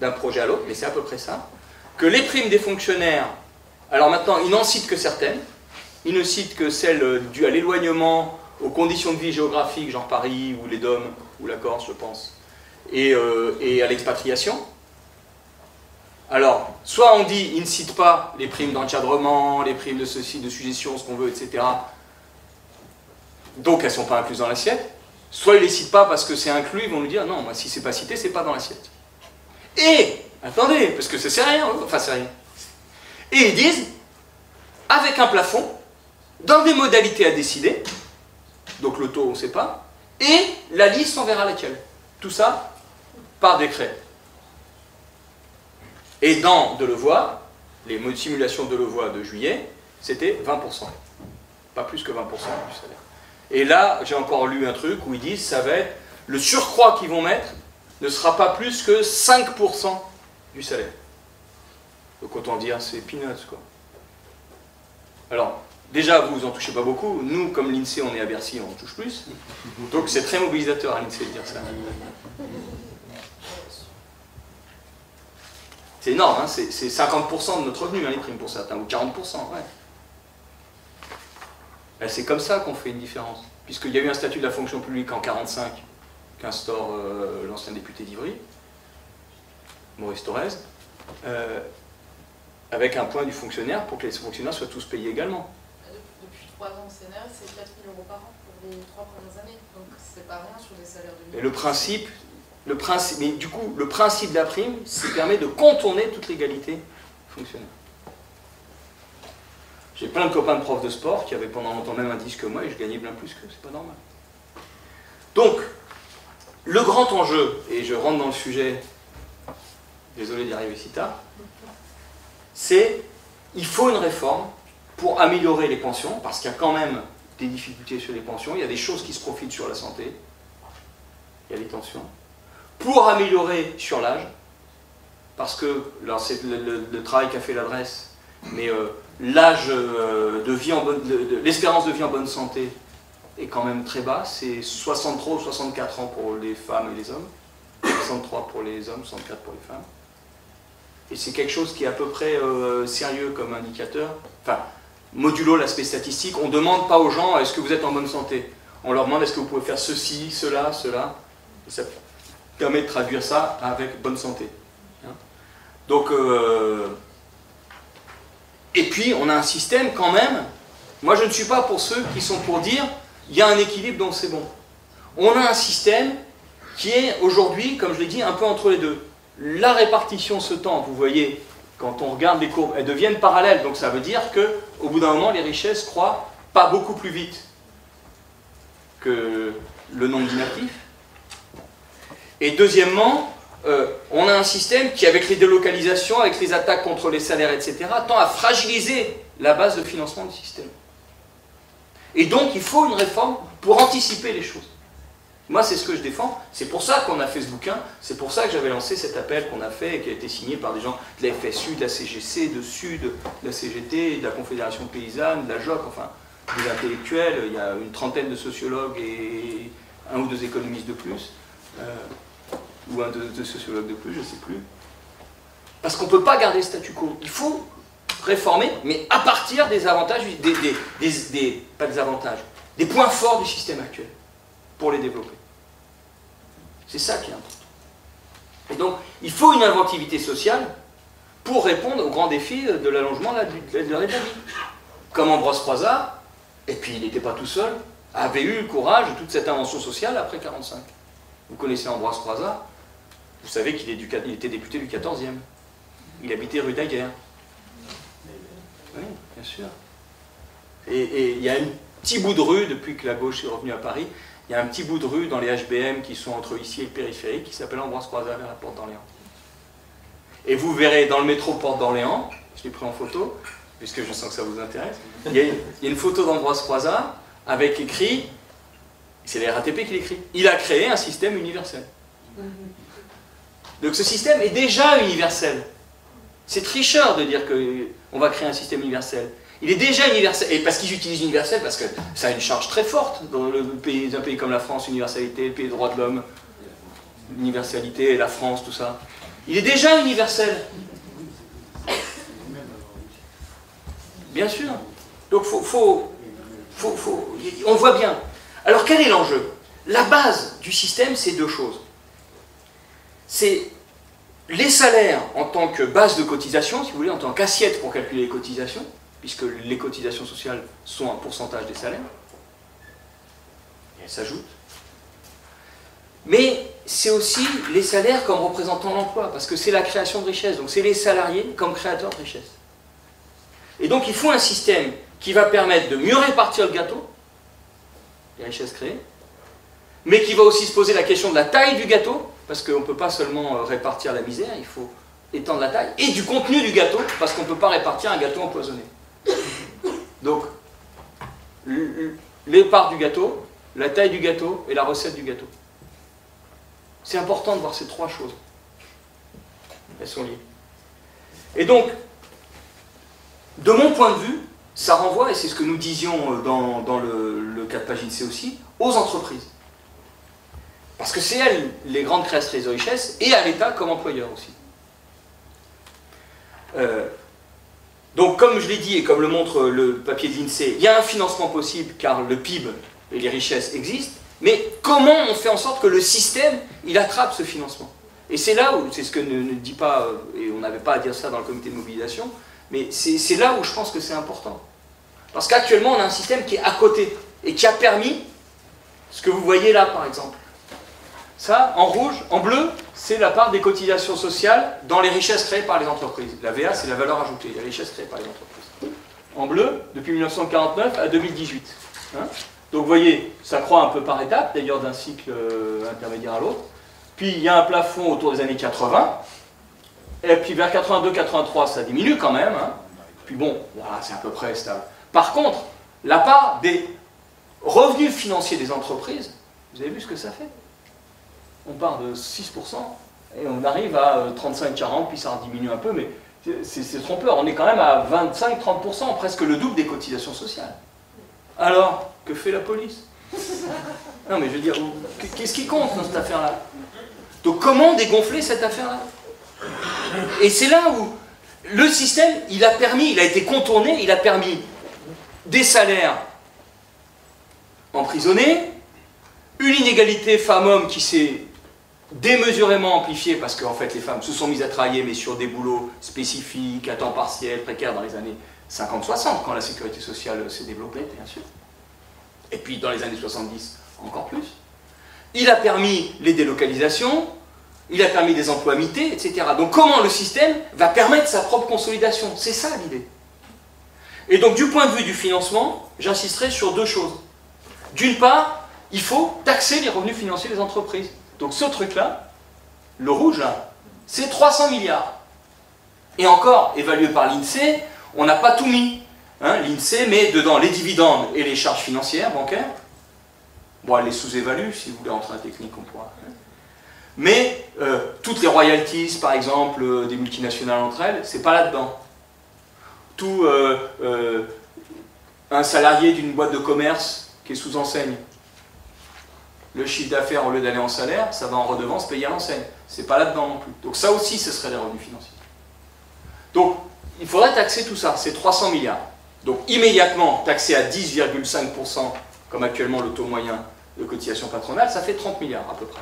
d'un projet à l'autre, mais c'est à peu près ça, que les primes des fonctionnaires, alors maintenant, il n'en cite que certaines, il ne cite que celles dues à l'éloignement, aux conditions de vie géographiques, genre Paris, ou les DOM, ou la Corse, je pense, et à l'expatriation. Alors, soit on dit, il ne cite pas les primes d'encadrement, les primes de ceci, de suggestion, ce qu'on veut, etc. Donc elles ne sont pas incluses dans l'assiette. Soit ils ne les citent pas parce que c'est inclus, ils vont nous dire, non, moi, si c'est pas cité, c'est pas dans l'assiette. Et, attendez, parce que c'est rien, enfin c'est rien. Et ils disent, avec un plafond, dans des modalités à décider, donc le taux on ne sait pas, et la liste on verra laquelle. Tout ça par décret. Et dans Delevoye, les simulations de Delevoye de juillet, c'était 20%. Pas plus que 20% du salaire. Et là, j'ai encore lu un truc où ils disent, ça va être, le surcroît qu'ils vont mettre ne sera pas plus que 5% du salaire. Donc autant dire, c'est peanuts, quoi. Alors, déjà, vous en touchez pas beaucoup. Nous, comme l'INSEE, on est à Bercy, on en touche plus. Donc c'est très mobilisateur à l'INSEE de dire ça. C'est énorme, hein, c'est 50% de notre revenu, hein, les primes pour certains, ou 40%, ouais. C'est comme ça qu'on fait une différence. Puisqu'il y a eu un statut de la fonction publique en 1945 qu'instaure l'ancien député d'Ivry, Maurice Thorez, avec un point du fonctionnaire pour que les fonctionnaires soient tous payés également. Depuis 3 ans au CNRS, c'est 4 000 € par an pour les 3 premières années. Donc c'est pas rien sur des salaires de 1000. Et mais du coup, le principe de la prime, ça permet de contourner toute l'égalité fonctionnaire. J'ai plein de copains de profs de sport qui avaient pendant longtemps même un disque que moi et je gagnais bien plus que c'est pas normal. Donc, le grand enjeu, et je rentre dans le sujet, désolé d'y arriver si tard, c'est il faut une réforme pour améliorer les pensions, parce qu'il y a quand même des difficultés sur les pensions, il y a des choses qui se profitent sur la santé, il y a des tensions, pour améliorer sur l'âge, parce que, alors c'est le travail qu'a fait l'adresse, mais l'âge de vie en bonne, l'espérance de vie en bonne santé est quand même très bas, c'est 63 ou 64 ans pour les femmes et les hommes, 63 pour les hommes, 64 pour les femmes. Et c'est quelque chose qui est à peu près sérieux comme indicateur. Enfin, modulo l'aspect statistique, on ne demande pas aux gens est-ce que vous êtes en bonne santé. On leur demande est-ce que vous pouvez faire ceci, cela, cela. Et ça permet de traduire ça avec bonne santé. Hein. Donc, et puis on a un système quand même, moi je ne suis pas pour ceux qui sont pour dire il y a un équilibre donc c'est bon. on a un système qui est aujourd'hui, comme je l'ai dit, un peu entre les deux. La répartition se tend, vous voyez, quand on regarde les courbes, elles deviennent parallèles, donc ça veut dire qu'au bout d'un moment, les richesses croît pas beaucoup plus vite que le nombre d'inactifs. Et deuxièmement, on a un système qui, avec les délocalisations, avec les attaques contre les salaires, etc., tend à fragiliser la base de financement du système. Et donc, il faut une réforme pour anticiper les choses. Moi, c'est ce que je défends. C'est pour ça qu'on a fait ce bouquin. C'est pour ça que j'avais lancé cet appel qu'on a fait et qui a été signé par des gens de la FSU, de la CGC, de SUD, de la CGT, de la Confédération paysanne, de la JOC, enfin, des intellectuels. Il y a une trentaine de sociologues et un ou deux économistes de plus. Ou un deux sociologues de plus, je ne sais plus. Parce qu'on ne peut pas garder le statu quo. Il faut réformer, mais à partir des avantages, pas des avantages, des points forts du système actuel, pour les développer. C'est ça qui est important. Et donc, il faut une inventivité sociale pour répondre aux grands défis de l'allongement de la vie. Comme Ambroise Croizat, et puis il n'était pas tout seul, avait eu le courage de toute cette invention sociale après 1945. Vous connaissez Ambroise Croizat, vous savez qu'il était député du 14e. Il habitait rue Daguerre. Oui, bien sûr. Et il y a un petit bout de rue, depuis que la gauche est revenue à Paris, il y a un petit bout de rue dans les HBM qui sont entre ici et le périphérique qui s'appelle Ambroise Croizat vers la Porte d'Orléans. Et vous verrez dans le métro Porte d'Orléans, je l'ai pris en photo, puisque je sens que ça vous intéresse, il y a une photo d'Ambroise Croizat avec écrit, c'est la RATP qui l'écrit, il a créé un système universel. Donc ce système est déjà universel. C'est tricheur de dire qu'on va créer un système universel. Il est déjà universel, et parce qu'ils utilisent universel, parce que ça a une charge très forte dans un pays comme la France, universalité, le pays des droits de l'homme, l'universalité, la France, tout ça. Il est déjà universel. Bien sûr. Donc on voit bien. Alors quel est l'enjeu? La base du système, c'est deux choses. C'est les salaires en tant que base de cotisation, si vous voulez, en tant qu'assiette pour calculer les cotisations, puisque les cotisations sociales sont un pourcentage des salaires, et elles s'ajoutent. Mais c'est aussi les salaires comme représentant l'emploi, parce que c'est la création de richesse, donc c'est les salariés comme créateurs de richesse. Et donc il faut un système qui va permettre de mieux répartir le gâteau, les richesses créées, mais qui va aussi se poser la question de la taille du gâteau, parce qu'on ne peut pas seulement répartir la misère, il faut étendre la taille, et du contenu du gâteau, parce qu'on ne peut pas répartir un gâteau empoisonné. Donc, les parts du gâteau, la taille du gâteau et la recette du gâteau. C'est important de voir ces trois choses. Elles sont liées. Et donc, de mon point de vue, ça renvoie, et c'est ce que nous disions dans le cas de Pagincé aussi, aux entreprises. Parce que c'est elles, les grandes créatrices de richesse, et à l'État comme employeur aussi. Donc, comme je l'ai dit, et comme le montre le papier de l'INSEE, il y a un financement possible, car le PIB et les richesses existent, mais comment on fait en sorte que le système, il attrape ce financement? Et c'est là où, c'est ce que ne dit pas, et on n'avait pas à dire ça dans le comité de mobilisation, mais c'est là où je pense que c'est important. Parce qu'actuellement, on a un système qui est à côté, et qui a permis ce que vous voyez là, par exemple. Ça, en rouge, en bleu, c'est la part des cotisations sociales dans les richesses créées par les entreprises. La VA, c'est la valeur ajoutée, les richesses créées par les entreprises. En bleu, depuis 1949 à 2018. Hein? Donc vous voyez, ça croît un peu par étapes, d'ailleurs d'un cycle intermédiaire à l'autre. Puis il y a un plafond autour des années 80. Et puis vers 82-83, ça diminue quand même. Hein? Puis bon, voilà, c'est à peu près stable. Par contre, la part des revenus financiers des entreprises, vous avez vu ce que ça fait? On part de 6% et on arrive à 35-40, puis ça diminue un peu, mais c'est trompeur. On est quand même à 25-30%, presque le double des cotisations sociales. Alors, que fait la police? Non, mais je veux dire, qu'est-ce qui compte dans cette affaire-là? Donc, comment dégonfler cette affaire-là? Et c'est là où le système, il a été contourné, il a permis des salaires emprisonnés, une inégalité femmes-hommes qui s'est démesurément amplifiée parce qu'en fait les femmes se sont mises à travailler mais sur des boulots spécifiques, à temps partiel, précaires dans les années 50-60 quand la sécurité sociale s'est développée bien sûr. Et puis dans les années 70 encore plus. il a permis les délocalisations, il a permis des emplois mités, etc. Donc comment le système va permettre sa propre consolidation? C'est ça l'idée. Et donc du point de vue du financement, j'insisterai sur deux choses. D'une part, il faut taxer les revenus financiers des entreprises. Donc ce truc-là, le rouge là, c'est 300 milliards. Et encore, évalué par l'INSEE, on n'a pas tout mis. Hein, l'INSEE met dedans les dividendes et les charges financières, bancaires. Bon, elle les sous-évalue, si vous voulez rentrer en technique, on pourra. Mais toutes les royalties, par exemple, des multinationales entre elles, c'est pas là-dedans. Tout un salarié d'une boîte de commerce qui est sous enseigne, le chiffre d'affaires, au lieu d'aller en salaire, ça va en redevance payer à l'enseigne. C'est pas là-dedans non plus. Donc ça aussi, ce serait des revenus financiers. Donc, il faudrait taxer tout ça, c'est 300 milliards. Donc immédiatement, taxer à 10,5%, comme actuellement le taux moyen de cotisation patronale, ça fait 30 milliards à peu près.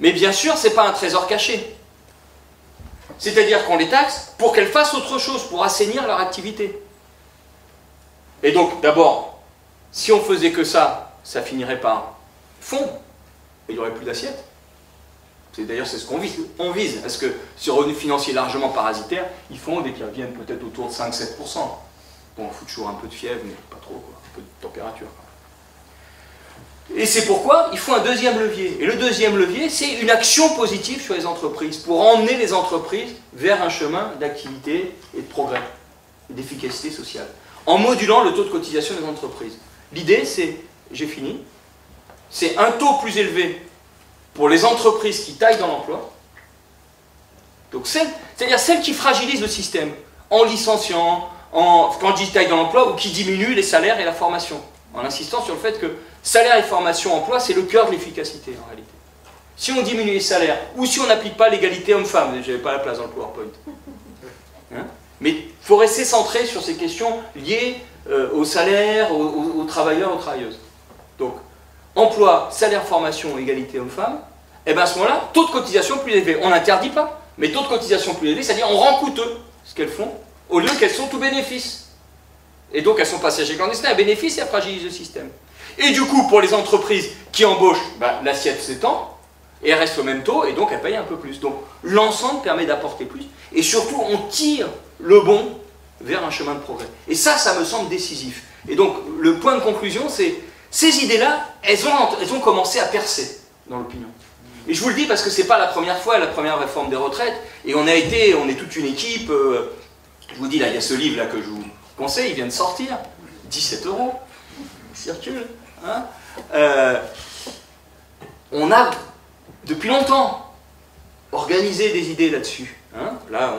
Mais bien sûr, ce n'est pas un trésor caché. C'est-à-dire qu'on les taxe pour qu'elles fassent autre chose, pour assainir leur activité. Et donc, d'abord, si on faisait que ça, ça finirait par fondre, et il n'y aurait plus d'assiette. D'ailleurs, c'est ce qu'on vise. On vise, parce que ce revenu financier largement parasitaire, ils fondent et qu'ils reviennent peut-être autour de 5-7%. Bon, on fout toujours un peu de fièvre, mais pas trop, quoi. Un peu de température. Et c'est pourquoi il faut un deuxième levier. Et le deuxième levier, c'est une action positive sur les entreprises, pour emmener les entreprises vers un chemin d'activité et de progrès, et d'efficacité sociale, en modulant le taux de cotisation des entreprises. L'idée, c'est, j'ai fini, c'est un taux plus élevé pour les entreprises qui taillent dans l'emploi, donc c'est-à-dire celles qui fragilisent le système, en licenciant, quand je dis taille dans l'emploi, ou qui diminuent les salaires et la formation, en insistant sur le fait que salaire et formation emploi, c'est le cœur de l'efficacité en réalité. Si on diminue les salaires, ou si on n'applique pas l'égalité homme-femme, je n'avais pas la place dans le PowerPoint, hein, mais il faut rester centré sur ces questions liées au salaire, aux travailleurs, aux travailleuses. Donc, emploi, salaire, formation, égalité homme-femme, et bien à ce moment-là, taux de cotisation plus élevé. On n'interdit pas, mais taux de cotisation plus élevé, c'est-à-dire on rend coûteux ce qu'elles font, au lieu qu'elles sont tout bénéfice. Et donc elles sont passagers clandestins, à bénéfice et à fragiliser le système. Et du coup, pour les entreprises qui embauchent, l'assiette s'étend, et elle reste au même taux, et donc elle paye un peu plus. Donc l'ensemble permet d'apporter plus, et surtout on tire le bon vers un chemin de progrès. Et ça me semble décisif. Et donc le point de conclusion, c'est ces idées-là, elles ont commencé à percer dans l'opinion. Et je vous le dis parce que ce n'est pas la première fois, la première réforme des retraites, et on est toute une équipe, je vous dis là, il y a ce livre là que je vous conseille, il vient de sortir, 17 €, il circule. Hein, on a, depuis longtemps, organisé des idées là-dessus. Hein. Là,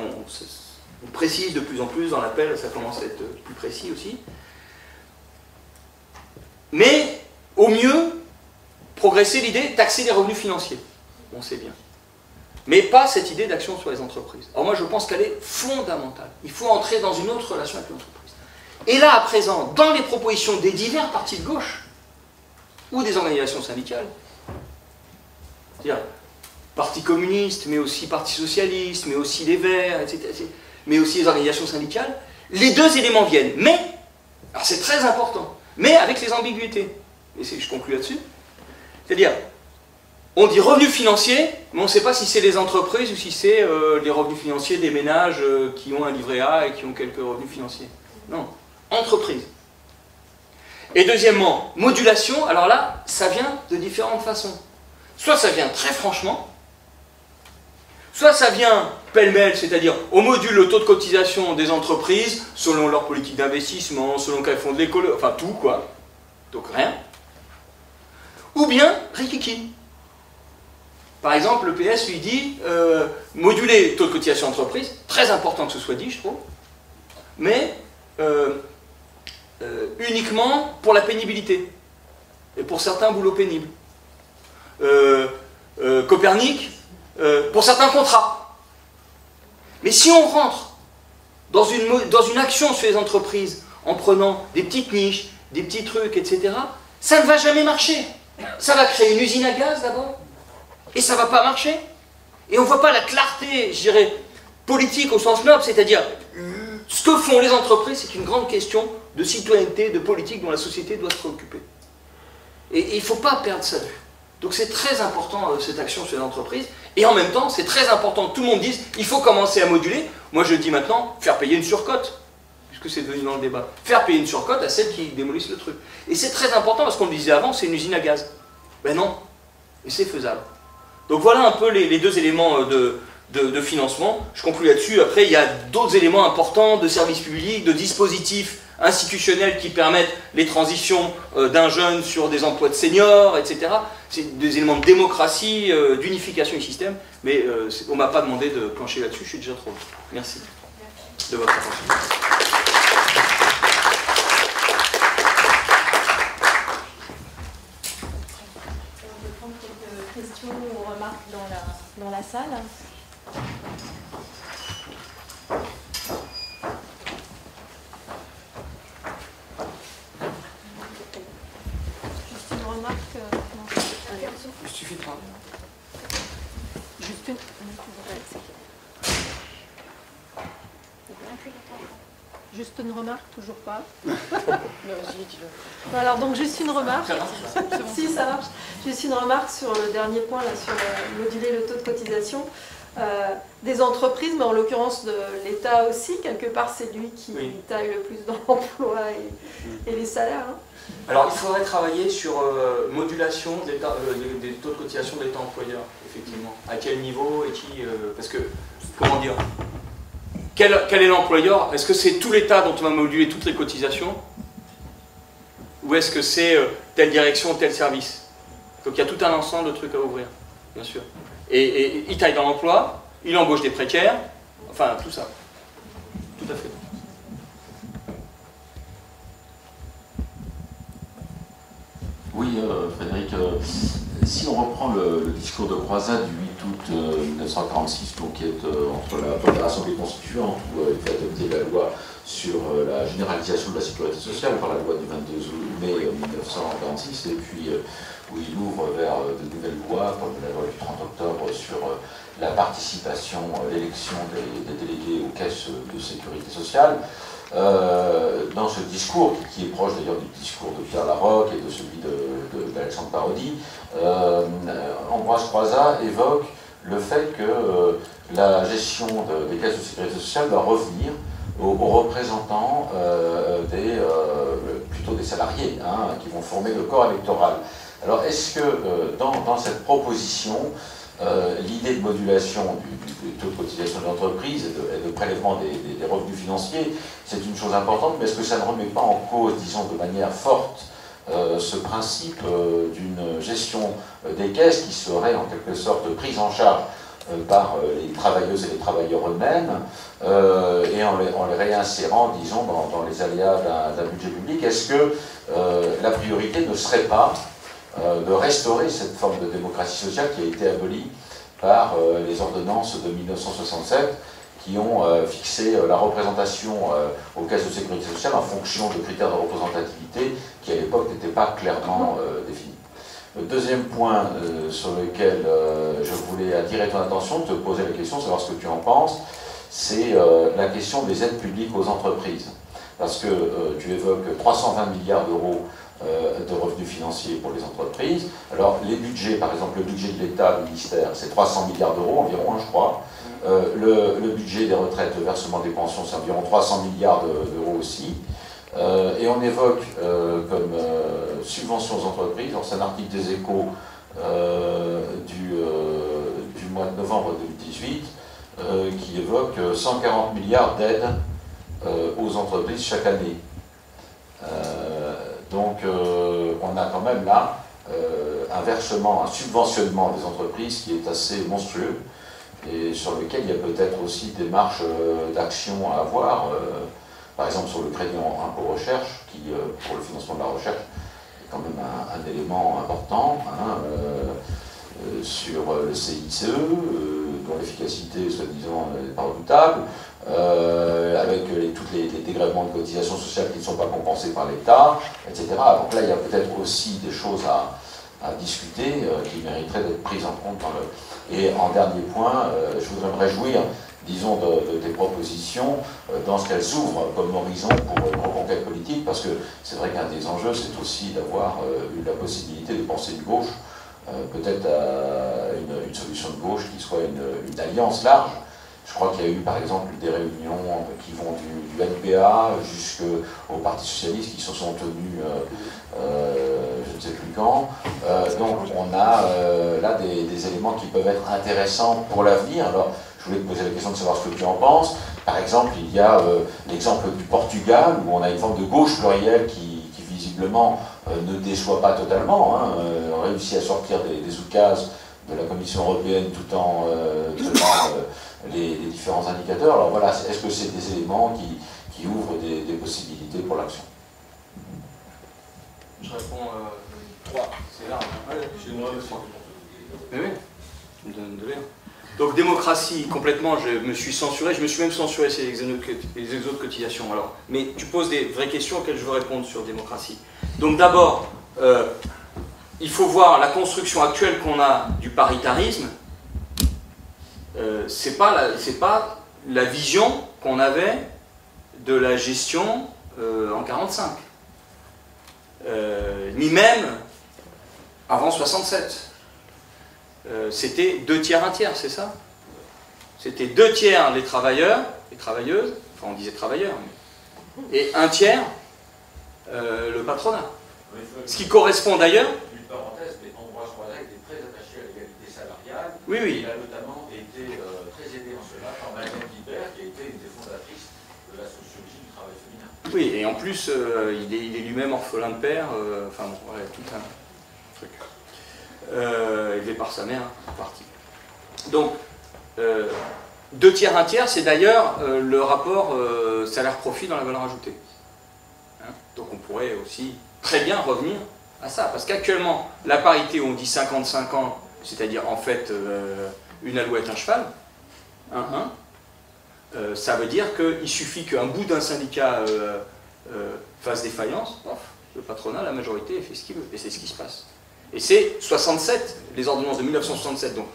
on précise de plus en plus dans l'appel, ça commence à être plus précis aussi. Mais, au mieux, progresser l'idée, taxer les revenus financiers. On sait bien. Mais pas cette idée d'action sur les entreprises. Alors moi, je pense qu'elle est fondamentale. Il faut entrer dans une autre relation avec l'entreprise. Et là, à présent, dans les propositions des divers partis de gauche, ou des organisations syndicales, c'est-à-dire Parti communiste, mais aussi Parti socialiste, mais aussi les Verts, etc., mais aussi les organisations syndicales, les deux éléments viennent. Mais, alors c'est très important, mais avec les ambiguïtés. Et je conclue là-dessus. C'est-à-dire, on dit revenus financiers, mais on ne sait pas si c'est les entreprises ou si c'est les revenus financiers des ménages qui ont un livret A et qui ont quelques revenus financiers. Non, entreprises. Et deuxièmement, modulation, alors là, ça vient de différentes façons. Soit ça vient très franchement, soit ça vient pêle-mêle, c'est-à-dire on module le taux de cotisation des entreprises selon leur politique d'investissement, selon qu'elles font de l'école, enfin tout quoi, donc rien. Ou bien rikiki. Par exemple, le PS lui dit moduler le taux de cotisation d'entreprise, très important que ce soit dit, je trouve, mais uniquement pour la pénibilité et pour certains boulots pénibles. Copernic, pour certains contrats. Mais si on rentre dans une action sur les entreprises en prenant des petites niches, des petits trucs, etc., ça ne va jamais marcher. Ça va créer une usine à gaz d'abord, et ça ne va pas marcher. Et on ne voit pas la clarté, je dirais, politique au sens noble, c'est-à-dire ce que font les entreprises, c'est une grande question de citoyenneté, de politique dont la société doit se préoccuper. Et il ne faut pas perdre ça de vue. Donc c'est très important cette action sur les entreprises, et en même temps c'est très important que tout le monde dise il faut commencer à moduler. Moi je dis maintenant, faire payer une surcote, puisque c'est devenu dans le débat. Faire payer une surcote à celles qui démolissent le truc. Et c'est très important parce qu'on le disait avant, c'est une usine à gaz. Ben non, et c'est faisable. Donc voilà un peu les deux éléments de financement. Je conclue là-dessus. Après, il y a d'autres éléments importants de services publics, de dispositifs institutionnels qui permettent les transitions d'un jeune sur des emplois de seniors, etc. C'est des éléments de démocratie, d'unification du système. Mais on ne m'a pas demandé de plancher là-dessus, je suis déjà trop long. Merci de votre attention. Questions ou remarques dans la salle? Juste une remarque. Il suffit de parler. Juste une. Juste une remarque, toujours pas. Alors donc juste une remarque. Si ça marche. Juste une remarque sur le dernier point là, sur moduler le taux de cotisation des entreprises, mais en l'occurrence de l'État aussi. Quelque part, c'est lui qui taille le plus dans l'emploi et les salaires. Hein. Alors il faudrait travailler sur modulation des taux de cotisation de l'État employeur, effectivement. À quel niveau et qui parce que comment dire? Quel est l'employeur? Est-ce que c'est tout l'État dont on va moduler toutes les cotisations? Ou est-ce que c'est telle direction, tel service? Donc il y a tout un ensemble de trucs à ouvrir, bien sûr. Et il taille dans l'emploi, il embauche des précaires, enfin tout ça. Tout à fait. Oui, Frédéric, si on reprend le discours de Croizat du 8 août 1946, donc, qui est entre la Fédération des Constituants, où il fait adopter la loi sur la généralisation de la sécurité sociale par la loi du 22 mai 1946, et puis où il ouvre vers de nouvelles lois, comme la loi du 30 octobre sur la participation, l'élection des délégués aux caisses de sécurité sociale. Dans ce discours, qui est proche d'ailleurs du discours de Pierre Laroque et de celui d'Alexandre Parodi, Ambroise Croizat évoque le fait que la gestion des caisses de sécurité sociale va revenir aux représentants plutôt des salariés, hein, qui vont former le corps électoral. Alors est-ce que dans cette proposition, l'idée de modulation du taux de cotisation de l'entreprise et de prélèvement des revenus financiers, c'est une chose importante, mais est-ce que ça ne remet pas en cause, disons de manière forte, ce principe d'une gestion des caisses qui serait en quelque sorte prise en charge par les travailleuses et les travailleurs eux-mêmes, et en les réinsérant, disons, dans les aléas d'un budget public? Est-ce que la priorité ne serait pas de restaurer cette forme de démocratie sociale qui a été abolie par les ordonnances de 1967 qui ont fixé la représentation aux caisses de sécurité sociale en fonction de critères de représentativité qui à l'époque n'étaient pas clairement définis. Le deuxième point sur lequel je voulais attirer ton attention, te poser la question, savoir ce que tu en penses, c'est la question des aides publiques aux entreprises. Parce que tu évoques 320 milliards d'euros de revenus financiers pour les entreprises. Alors les budgets, par exemple le budget de l'État, le ministère, c'est 300 milliards d'euros environ, hein, je crois. Le budget des retraites, le versement des pensions, c'est environ 300 milliards d'euros aussi. Et on évoque comme subvention aux entreprises, c'est un article des Échos du mois de novembre 2018, qui évoque 140 milliards d'aides aux entreprises chaque année. Donc on a quand même là un versement, un subventionnement des entreprises qui est assez monstrueux et sur lequel il y a peut-être aussi des marges d'action à avoir, par exemple sur le crédit impôt recherche, qui pour le financement de la recherche est quand même un élément important, hein, sur le CICE, dont l'efficacité soi-disant n'est pas redoutable, avec tous les dégrèvements de cotisations sociales qui ne sont pas compensés par l'État, etc. Donc là, il y a peut-être aussi des choses à discuter qui mériteraient d'être prises en compte. Et en dernier point, je voudrais me réjouir, disons, de tes propositions dans ce qu'elles ouvrent comme horizon pour une reconquête politique, parce que c'est vrai qu'un des enjeux, c'est aussi d'avoir eu la possibilité de penser une gauche peut-être une solution de gauche qui soit une alliance large. Je crois qu'il y a eu par exemple des réunions qui vont du NPA jusqu'au Parti Socialiste qui se sont tenues je ne sais plus quand. Donc on a là des éléments qui peuvent être intéressants pour l'avenir. Alors je voulais te poser la question de savoir ce que tu en penses. Par exemple, il y a l'exemple du Portugal où on a une forme de gauche plurielle qui visiblement ne déçoit pas totalement, hein, réussit à sortir des oukases de la Commission européenne tout en tenant les différents indicateurs. Alors voilà, est-ce que c'est des éléments qui ouvrent des possibilités pour l'action? Je réponds 3, c'est large. Ouais, je moi aussi. Mais oui, je me donne de l'air. Donc démocratie, complètement, je me suis censuré, je me suis même censuré sur les exos de cotisation. Alors, mais tu poses des vraies questions auxquelles je veux répondre sur démocratie. Donc d'abord, il faut voir la construction actuelle qu'on a du paritarisme. C'est pas la vision qu'on avait de la gestion en 45. Ni même avant 67. C'était 2 tiers, 1 tiers, c'est ça? C'était 2 tiers les travailleurs, les travailleuses, enfin on disait travailleurs, et 1 tiers le patronat. Ce qui correspond d'ailleurs... Une parenthèse, mais Ambroise Croizet était très attaché à l'égalité salariale. Oui, oui. Il a notamment été très aidé en cela par Madeleine Guibert, qui a été une des fondatrices de la sociologie du travail féminin. Oui, et en plus, il est lui-même orphelin de père, enfin bon, voilà, tout un truc. Élevé par sa mère, en partie. Donc, 2 tiers, 1 tiers, c'est d'ailleurs le rapport salaire-profit dans la valeur ajoutée. Hein, donc on pourrait aussi très bien revenir à ça, parce qu'actuellement, la parité où on dit 50-50, c'est-à-dire en fait une alouette, un cheval, ça veut dire qu'il suffit qu'un bout d'un syndicat fasse défaillance, le patronat, la majorité, fait ce qu'il veut, et c'est ce qui se passe. Et c'est 67, les ordonnances de 1967, donc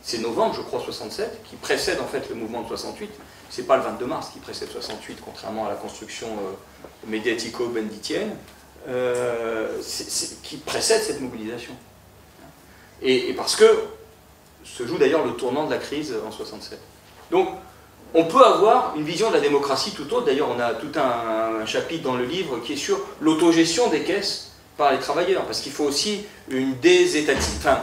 c'est novembre, je crois, 67, qui précède en fait le mouvement de 68. C'est pas le 22 mars qui précède 68, contrairement à la construction médiatico-benditienne, qui précède cette mobilisation. Et parce que se joue d'ailleurs le tournant de la crise en 67. Donc, on peut avoir une vision de la démocratie tout autre. D'ailleurs, on a tout un chapitre dans le livre qui est sur l'autogestion des caisses par les travailleurs, parce qu'il faut aussi une désétatisation. Enfin,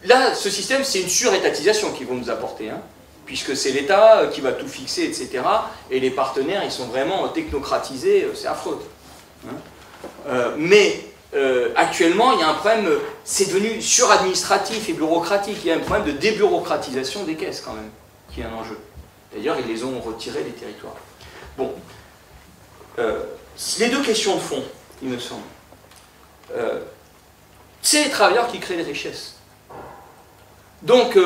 là, ce système, c'est une surétatisation qu'ils vont nous apporter, hein, puisque c'est l'État qui va tout fixer, etc. Et les partenaires, ils sont vraiment technocratisés, c'est affreux. Hein. Mais actuellement, il y a un problème, c'est devenu suradministratif et bureaucratique. Il y a un problème de débureaucratisation des caisses, quand même, qui est un enjeu. D'ailleurs, ils les ont retirés des territoires. Bon. Les 2 questions de fond, il me semble. C'est les travailleurs qui créent les richesses. Donc,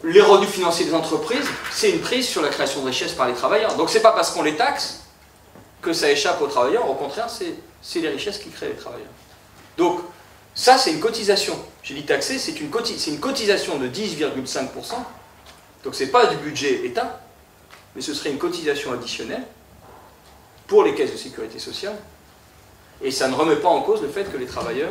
les revenus financiers des entreprises, c'est une prise sur la création de richesses par les travailleurs. Donc, c'est pas parce qu'on les taxe que ça échappe aux travailleurs. Au contraire, c'est les richesses qui créent les travailleurs. Donc, ça, c'est une cotisation. J'ai dit taxer, c'est une cotisation de 10,5%. Donc, c'est pas du budget État, mais ce serait une cotisation additionnelle pour les caisses de sécurité sociale. Et ça ne remet pas en cause le fait que les travailleurs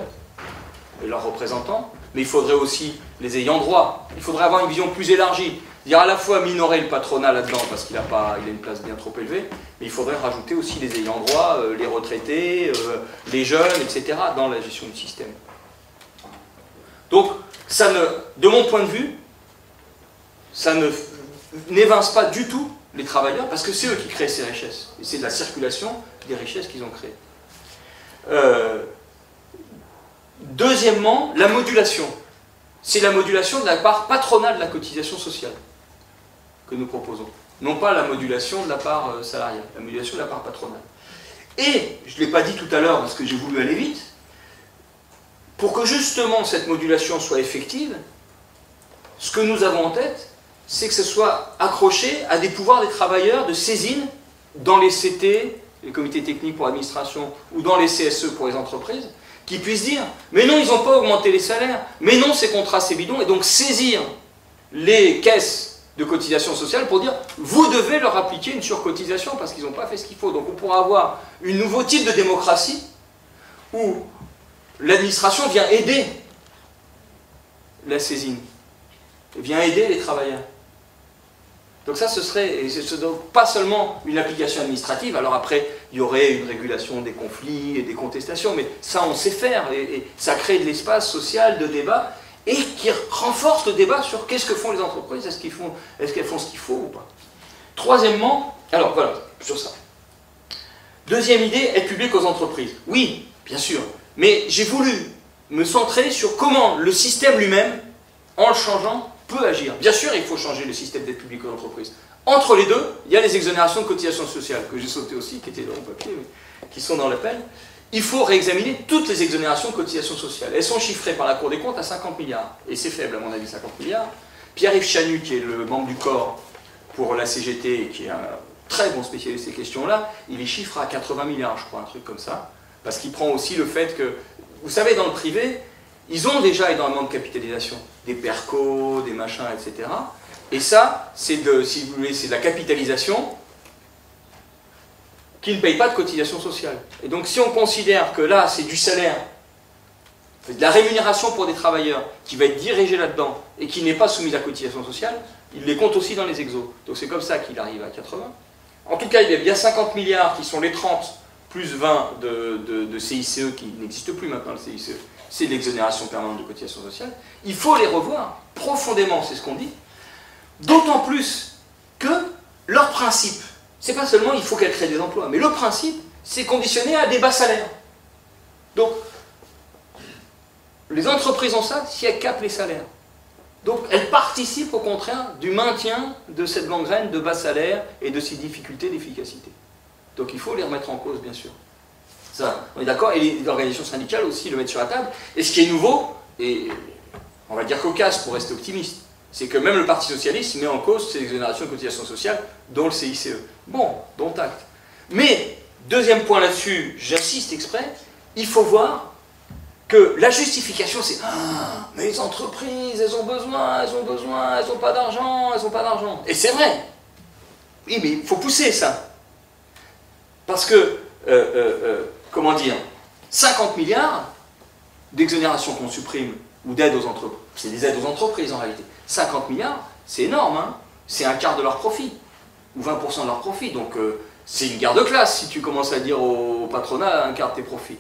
et leurs représentants, mais il faudrait aussi les ayants droit, il faudrait avoir une vision plus élargie, dire à la fois minorer le patronat là-dedans parce qu'il a une place bien trop élevée, mais il faudrait rajouter aussi les ayants droit, les retraités, les jeunes, etc. dans la gestion du système. Donc, ça ne, de mon point de vue, ça n'évince pas du tout les travailleurs parce que c'est eux qui créent ces richesses. Et c'est de la circulation des richesses qu'ils ont créées. Deuxièmement, la modulation. C'est la modulation de la part patronale de la cotisation sociale que nous proposons. Non pas la modulation de la part salariale, la modulation de la part patronale. Et, je ne l'ai pas dit tout à l'heure parce que j'ai voulu aller vite, pour que justement cette modulation soit effective, ce que nous avons en tête, c'est que ce soit accroché à des pouvoirs des travailleurs de saisine dans les CT, les comités techniques pour l'administration, ou dans les CSE pour les entreprises, qui puissent dire « mais non, ils n'ont pas augmenté les salaires, mais non, ces contrats, c'est bidon », et donc saisir les caisses de cotisation sociale pour dire « vous devez leur appliquer une surcotisation parce qu'ils n'ont pas fait ce qu'il faut ». Donc on pourra avoir un nouveau type de démocratie où l'administration vient aider la saisine, vient aider les travailleurs. Donc ça, ce serait donc pas seulement une application administrative, alors après, il y aurait une régulation des conflits et des contestations, mais ça, on sait faire, et ça crée de l'espace social, de débat, et qui renforce le débat sur qu'est-ce que font les entreprises, est-ce qu'elles font ce qu'il faut ou pas. Troisièmement, alors voilà, sur ça. Deuxième idée, aide publique aux entreprises. Oui, bien sûr, mais j'ai voulu me centrer sur comment le système lui-même, en le changeant, peut agir. Bien sûr, il faut changer le système d'aide publique aux entreprises. Entre les deux, il y a les exonérations de cotisations sociales, que j'ai sautées aussi, qui étaient dans mon papier, mais qui sont dans l'appel. Il faut réexaminer toutes les exonérations de cotisations sociales. Elles sont chiffrées par la Cour des comptes à 50 milliards. Et c'est faible, à mon avis, 50 milliards. Pierre-Yves Chanu, qui est le membre du corps pour la CGT, et qui est un très bon spécialiste de ces questions-là, il les chiffre à 80 milliards, je crois, un truc comme ça. Parce qu'il prend aussi le fait que, vous savez, dans le privé, ils ont déjà énormément de capitalisation. Des percos, des machins, etc. Et ça, c'est si vous voulez, c'est de la capitalisation qui ne paye pas de cotisation sociale. Et donc si on considère que là, c'est du salaire, de la rémunération pour des travailleurs, qui va être dirigée là-dedans, et qui n'est pas soumise à cotisation sociale, il les compte aussi dans les exos. Donc c'est comme ça qu'il arrive à 80. En tout cas, il y a bien 50 milliards qui sont les 30 plus 20 de CICE qui n'existe plus maintenant, le CICE. C'est l'exonération permanente de cotisation sociale. Il faut les revoir profondément, c'est ce qu'on dit. D'autant plus que leur principe, c'est pas seulement il faut qu'elles créent des emplois, mais le principe, c'est conditionné à des bas salaires. Donc, les entreprises ont ça si elles capent les salaires. Donc, elles participent au contraire du maintien de cette gangrène de bas salaires et de ces difficultés d'efficacité. Donc, il faut les remettre en cause, bien sûr. Ça, on est d'accord, et les organisations syndicales aussi le mettent sur la table. Et ce qui est nouveau, et on va dire cocasse pour rester optimiste, c'est que même le Parti Socialiste met en cause ces exonérations de cotisations sociales, dont le CICE. Bon, dont acte. Mais, deuxième point là-dessus, j'insiste exprès, il faut voir que la justification c'est « Ah, mais les entreprises, elles ont besoin, elles n'ont pas d'argent, elles n'ont pas d'argent. » Et c'est vrai. Oui, mais il faut pousser ça. Parce que, comment dire, 50 milliards d'exonération qu'on supprime, ou d'aide aux entreprises, c'est des aides aux entreprises en réalité. 50 milliards, c'est énorme, hein. C'est un quart de leur profit, ou 20% de leur profit. Donc c'est une guerre de classe si tu commences à dire au patronat un quart de tes profits.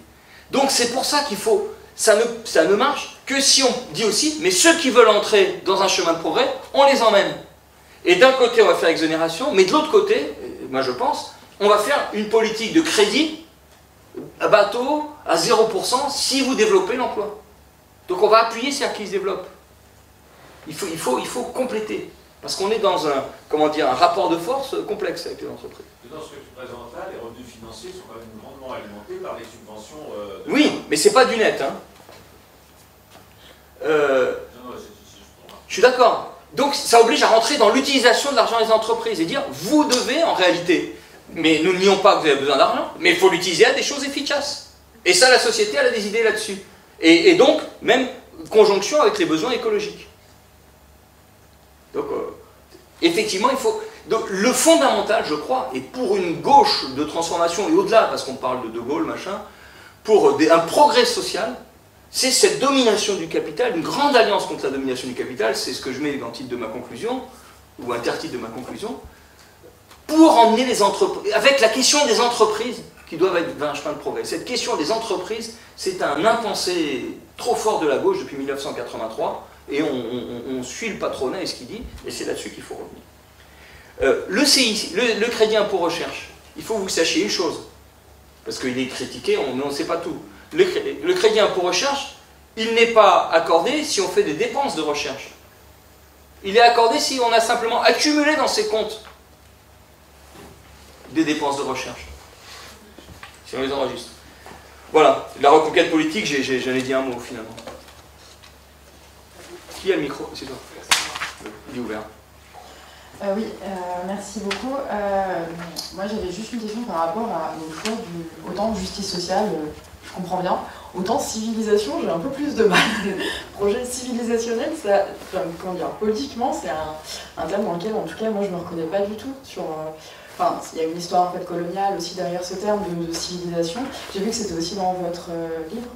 Donc c'est pour ça qu'il faut, ça ne marche que si on dit aussi, mais ceux qui veulent entrer dans un chemin de progrès, on les emmène. Et d'un côté on va faire exonération, mais de l'autre côté, moi je pense, on va faire une politique de crédit à bateau, à 0% si vous développez l'emploi. Donc on va appuyer ceux qui se développent. Il faut compléter. Parce qu'on est dans un, comment dire, un rapport de force complexe avec les entreprises. Dans ce que tu présentes là, les revenus financiers sont quand même grandement alimentés par les subventions. Oui, mais c'est pas du net. Hein. Je suis d'accord. Donc ça oblige à rentrer dans l'utilisation de l'argent des entreprises et dire, vous devez en réalité, mais nous ne nions pas que vous avez besoin d'argent, mais il faut l'utiliser à des choses efficaces. Et ça, la société, elle a des idées là-dessus. Et donc, même conjonction avec les besoins écologiques. Donc, effectivement, il faut... Donc, le fondamental, je crois, et pour une gauche de transformation, et au-delà, parce qu'on parle de De Gaulle, machin, pour un progrès social, c'est cette domination du capital, une grande alliance contre la domination du capital, c'est ce que je mets dans le titre de ma conclusion, ou intertitre de ma conclusion, pour emmener les entreprises, avec la question des entreprises, qui doivent être vers un chemin de progrès. Cette question des entreprises, c'est un impensé trop fort de la gauche depuis 1983, et on suit le patronat et ce qu'il dit, et c'est là-dessus qu'il faut revenir. Le crédit impôt recherche, il faut que vous sachiez une chose, parce qu'il est critiqué, mais on ne sait pas tout. Le crédit impôt recherche, il n'est pas accordé si on fait des dépenses de recherche. Il est accordé si on a simplement accumulé dans ses comptes des dépenses de recherche. Si on les enregistre. Voilà, la reconquête politique, j'en ai dit un mot finalement. Qui a le micro? C'est toi. Il est ouvert. Oui, merci beaucoup. Moi j'avais juste une question par rapport au choix du autant de justice sociale, je comprends bien, autant civilisation, j'ai un peu plus de mal. Projet civilisationnel, ça, enfin, comment dire, politiquement, c'est un terme dans lequel en tout cas moi je ne me reconnais pas du tout sur... Enfin, il y a une histoire en fait coloniale aussi derrière ce terme de civilisation. J'ai vu que c'était aussi dans votre livre.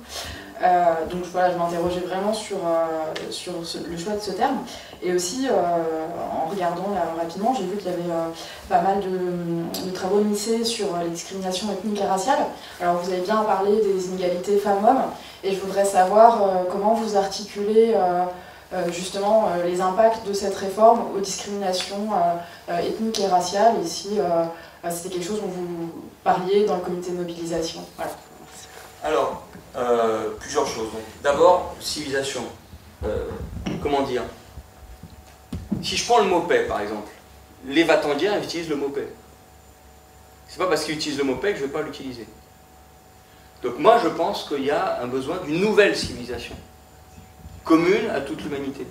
Donc voilà, je m'interrogeais vraiment sur le choix de ce terme. Et aussi, en regardant là, rapidement, j'ai vu qu'il y avait pas mal de travaux initiés sur les discriminations ethniques et raciales. Alors vous avez bien parlé des inégalités femmes-hommes, et je voudrais savoir comment vous articulez justement les impacts de cette réforme aux discriminations ethniques et raciales, et si c'était quelque chose dont vous parliez dans le comité de mobilisation. Voilà. Alors, plusieurs choses. D'abord, civilisation. Comment dire? Si je prends le mot paix, par exemple, les va-t-en-dire utilisent le mot paix. C'est pas parce qu'ils utilisent le mot paix que je ne vais pas l'utiliser. Donc moi, je pense qu'il y a un besoin d'une nouvelle civilisation, commune à toute l'humanité,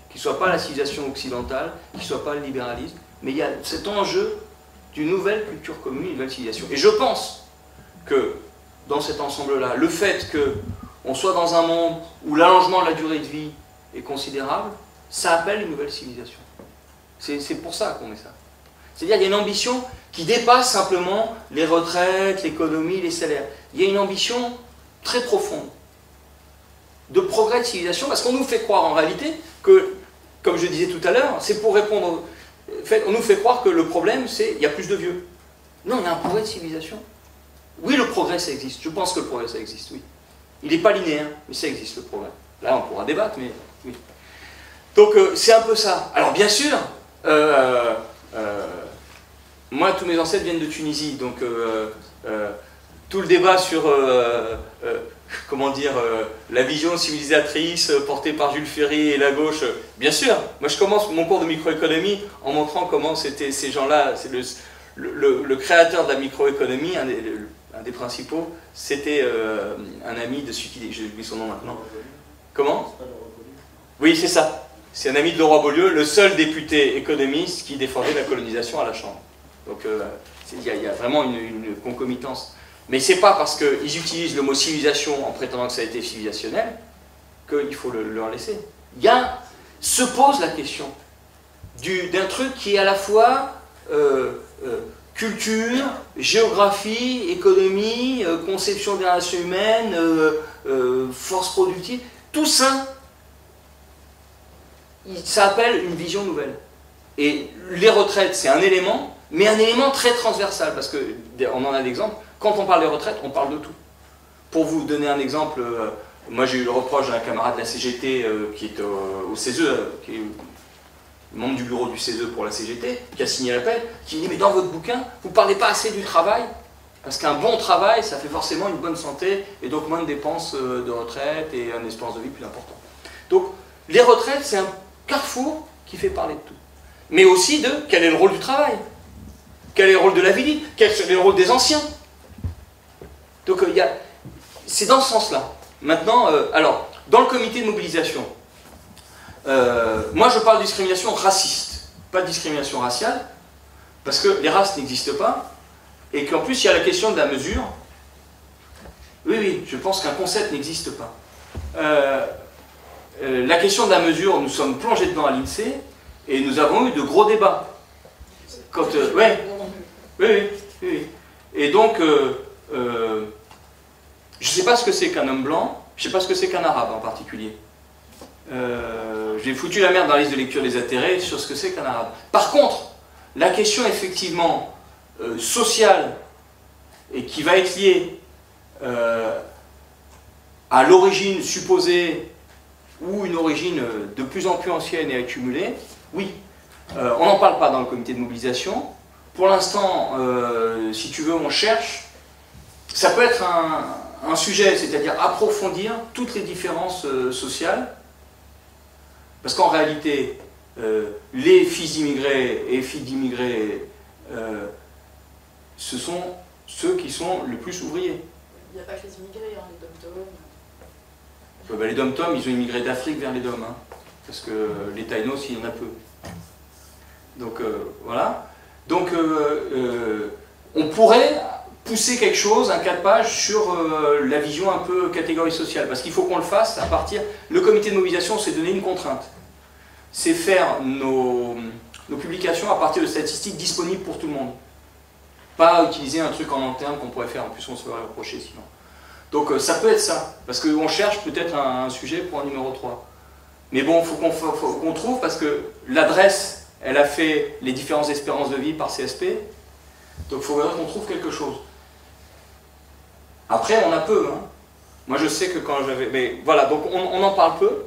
qui ne soit pas la civilisation occidentale, qui ne soit pas le libéralisme, mais il y a cet enjeu d'une nouvelle culture commune, une nouvelle civilisation. Et je pense que dans cet ensemble-là, le fait qu'on soit dans un monde où l'allongement de la durée de vie est considérable, ça appelle une nouvelle civilisation. C'est pour ça qu'on met ça. C'est-à-dire qu'il y a une ambition qui dépasse simplement les retraites, l'économie, les salaires. Il y a une ambition très profonde de progrès de civilisation, parce qu'on nous fait croire en réalité que, comme je disais tout à l'heure, c'est pour répondre... on nous fait croire que le problème, c'est qu'il y a plus de vieux. Non, il y a un progrès de civilisation. Oui, le progrès, ça existe. Je pense que le progrès, ça existe, oui. Il n'est pas linéaire, mais ça existe, le progrès. Là, on pourra débattre, mais oui. Donc, c'est un peu ça. Alors, bien sûr, moi, tous mes ancêtres viennent de Tunisie, donc tout le débat sur, comment dire, la vision civilisatrice portée par Jules Ferry et la gauche, bien sûr. Moi, je commence mon cours de microéconomie en montrant comment c'était ces gens-là, c'est le créateur de la microéconomie, un des principaux, c'était un ami de celui qui... J'ai oublié son nom maintenant. Comment? Oui, c'est ça. C'est un ami de Leroy Beaulieu, le seul député économiste qui défendait la colonisation à la Chambre. Donc il y a vraiment une concomitance. Mais c'est pas parce qu'ils utilisent le mot civilisation en prétendant que ça a été civilisationnel qu'il faut leur laisser. Se pose la question d'un truc qui est à la fois culture, géographie, économie, conception des relations humaines, force productive, tout ça, ça appelle une vision nouvelle. Et les retraites, c'est un élément, mais un élément très transversal, parce qu'on en a l'exemple, quand on parle des retraites, on parle de tout. Pour vous donner un exemple, moi j'ai eu le reproche d'un camarade de la CGT qui est au CESE, qui est membre du bureau du CESE pour la CGT, qui a signé l'appel, qui dit « Mais dans votre bouquin, vous ne parlez pas assez du travail, parce qu'un bon travail, ça fait forcément une bonne santé, et donc moins de dépenses de retraite et un espérance de vie plus important. » Donc, les retraites, c'est un carrefour qui fait parler de tout. Mais aussi de quel est le rôle du travail, quel est le rôle de la vie libre, quel est le rôle des anciens. Donc, c'est dans ce sens-là. Maintenant, alors, dans le comité de mobilisation, moi je parle de discrimination raciste, pas de discrimination raciale, parce que les races n'existent pas, et qu'en plus il y a la question de la mesure. Oui, je pense qu'un concept n'existe pas. La question de la mesure, nous sommes plongés dedans à l'INSEE, et nous avons eu de gros débats. Oui. Et donc, je ne sais pas ce que c'est qu'un homme blanc, je ne sais pas ce que c'est qu'un arabe en particulier. J'ai foutu la merde dans la liste de lecture des atterrés sur ce que c'est qu'un arabe. Par contre, la question effectivement sociale, et qui va être liée à l'origine supposée, ou une origine de plus en plus ancienne et accumulée, oui. On n'en parle pas dans le comité de mobilisation. Pour l'instant, si tu veux, on cherche. Ça peut être un sujet, c'est-à-dire approfondir toutes les différences sociales. Parce qu'en réalité, les fils d'immigrés et filles d'immigrés, ce sont ceux qui sont le plus ouvriers. Il n'y a pas que les immigrés, hein, les dom-toms. Les dom-toms, ils ont immigré d'Afrique vers les dom, hein, parce que les taïnos, il y en a peu. Donc voilà. Donc on pourrait pousser quelque chose, un cas de page sur la vision un peu catégorie sociale, parce qu'il faut qu'on le fasse à partir... Le comité de mobilisation s'est donné une contrainte. C'est faire nos publications à partir de statistiques disponibles pour tout le monde. Pas utiliser un truc en interne qu'on pourrait faire, en plus on se ferait reprocher sinon. Donc ça peut être ça, parce qu'on cherche peut-être un sujet pour un numéro 3. Mais bon, faut qu'on trouve, parce que l'adresse, elle a fait les différentes espérances de vie par CSP, donc il faudrait qu'on trouve quelque chose. Après, on a peu. Hein. Moi, je sais que quand j'avais... Mais voilà, donc on en parle peu.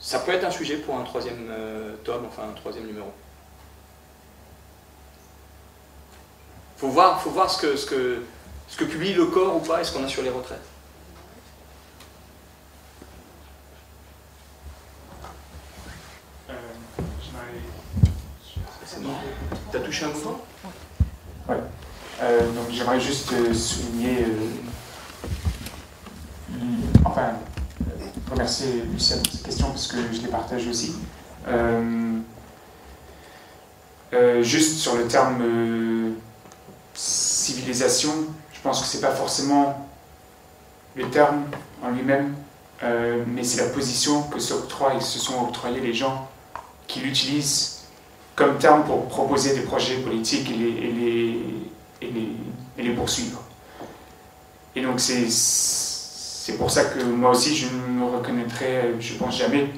Ça peut être un sujet pour un troisième tome, enfin un troisième numéro. Faut voir ce que publie le corps ou pas, et ce qu'on a sur les retraites. C'est bon. T'as touché un bouton? Ouais. Donc j'aimerais juste souligner, remercier Lucien pour cette question parce que je les partage aussi. Juste sur le terme civilisation, je pense que c'est pas forcément le terme en lui-même, mais c'est la position que se sont octroyés les gens qui l'utilisent comme terme pour proposer des projets politiques et les poursuivre. Et donc c'est pour ça que moi aussi je ne me reconnaîtrai, je pense jamais,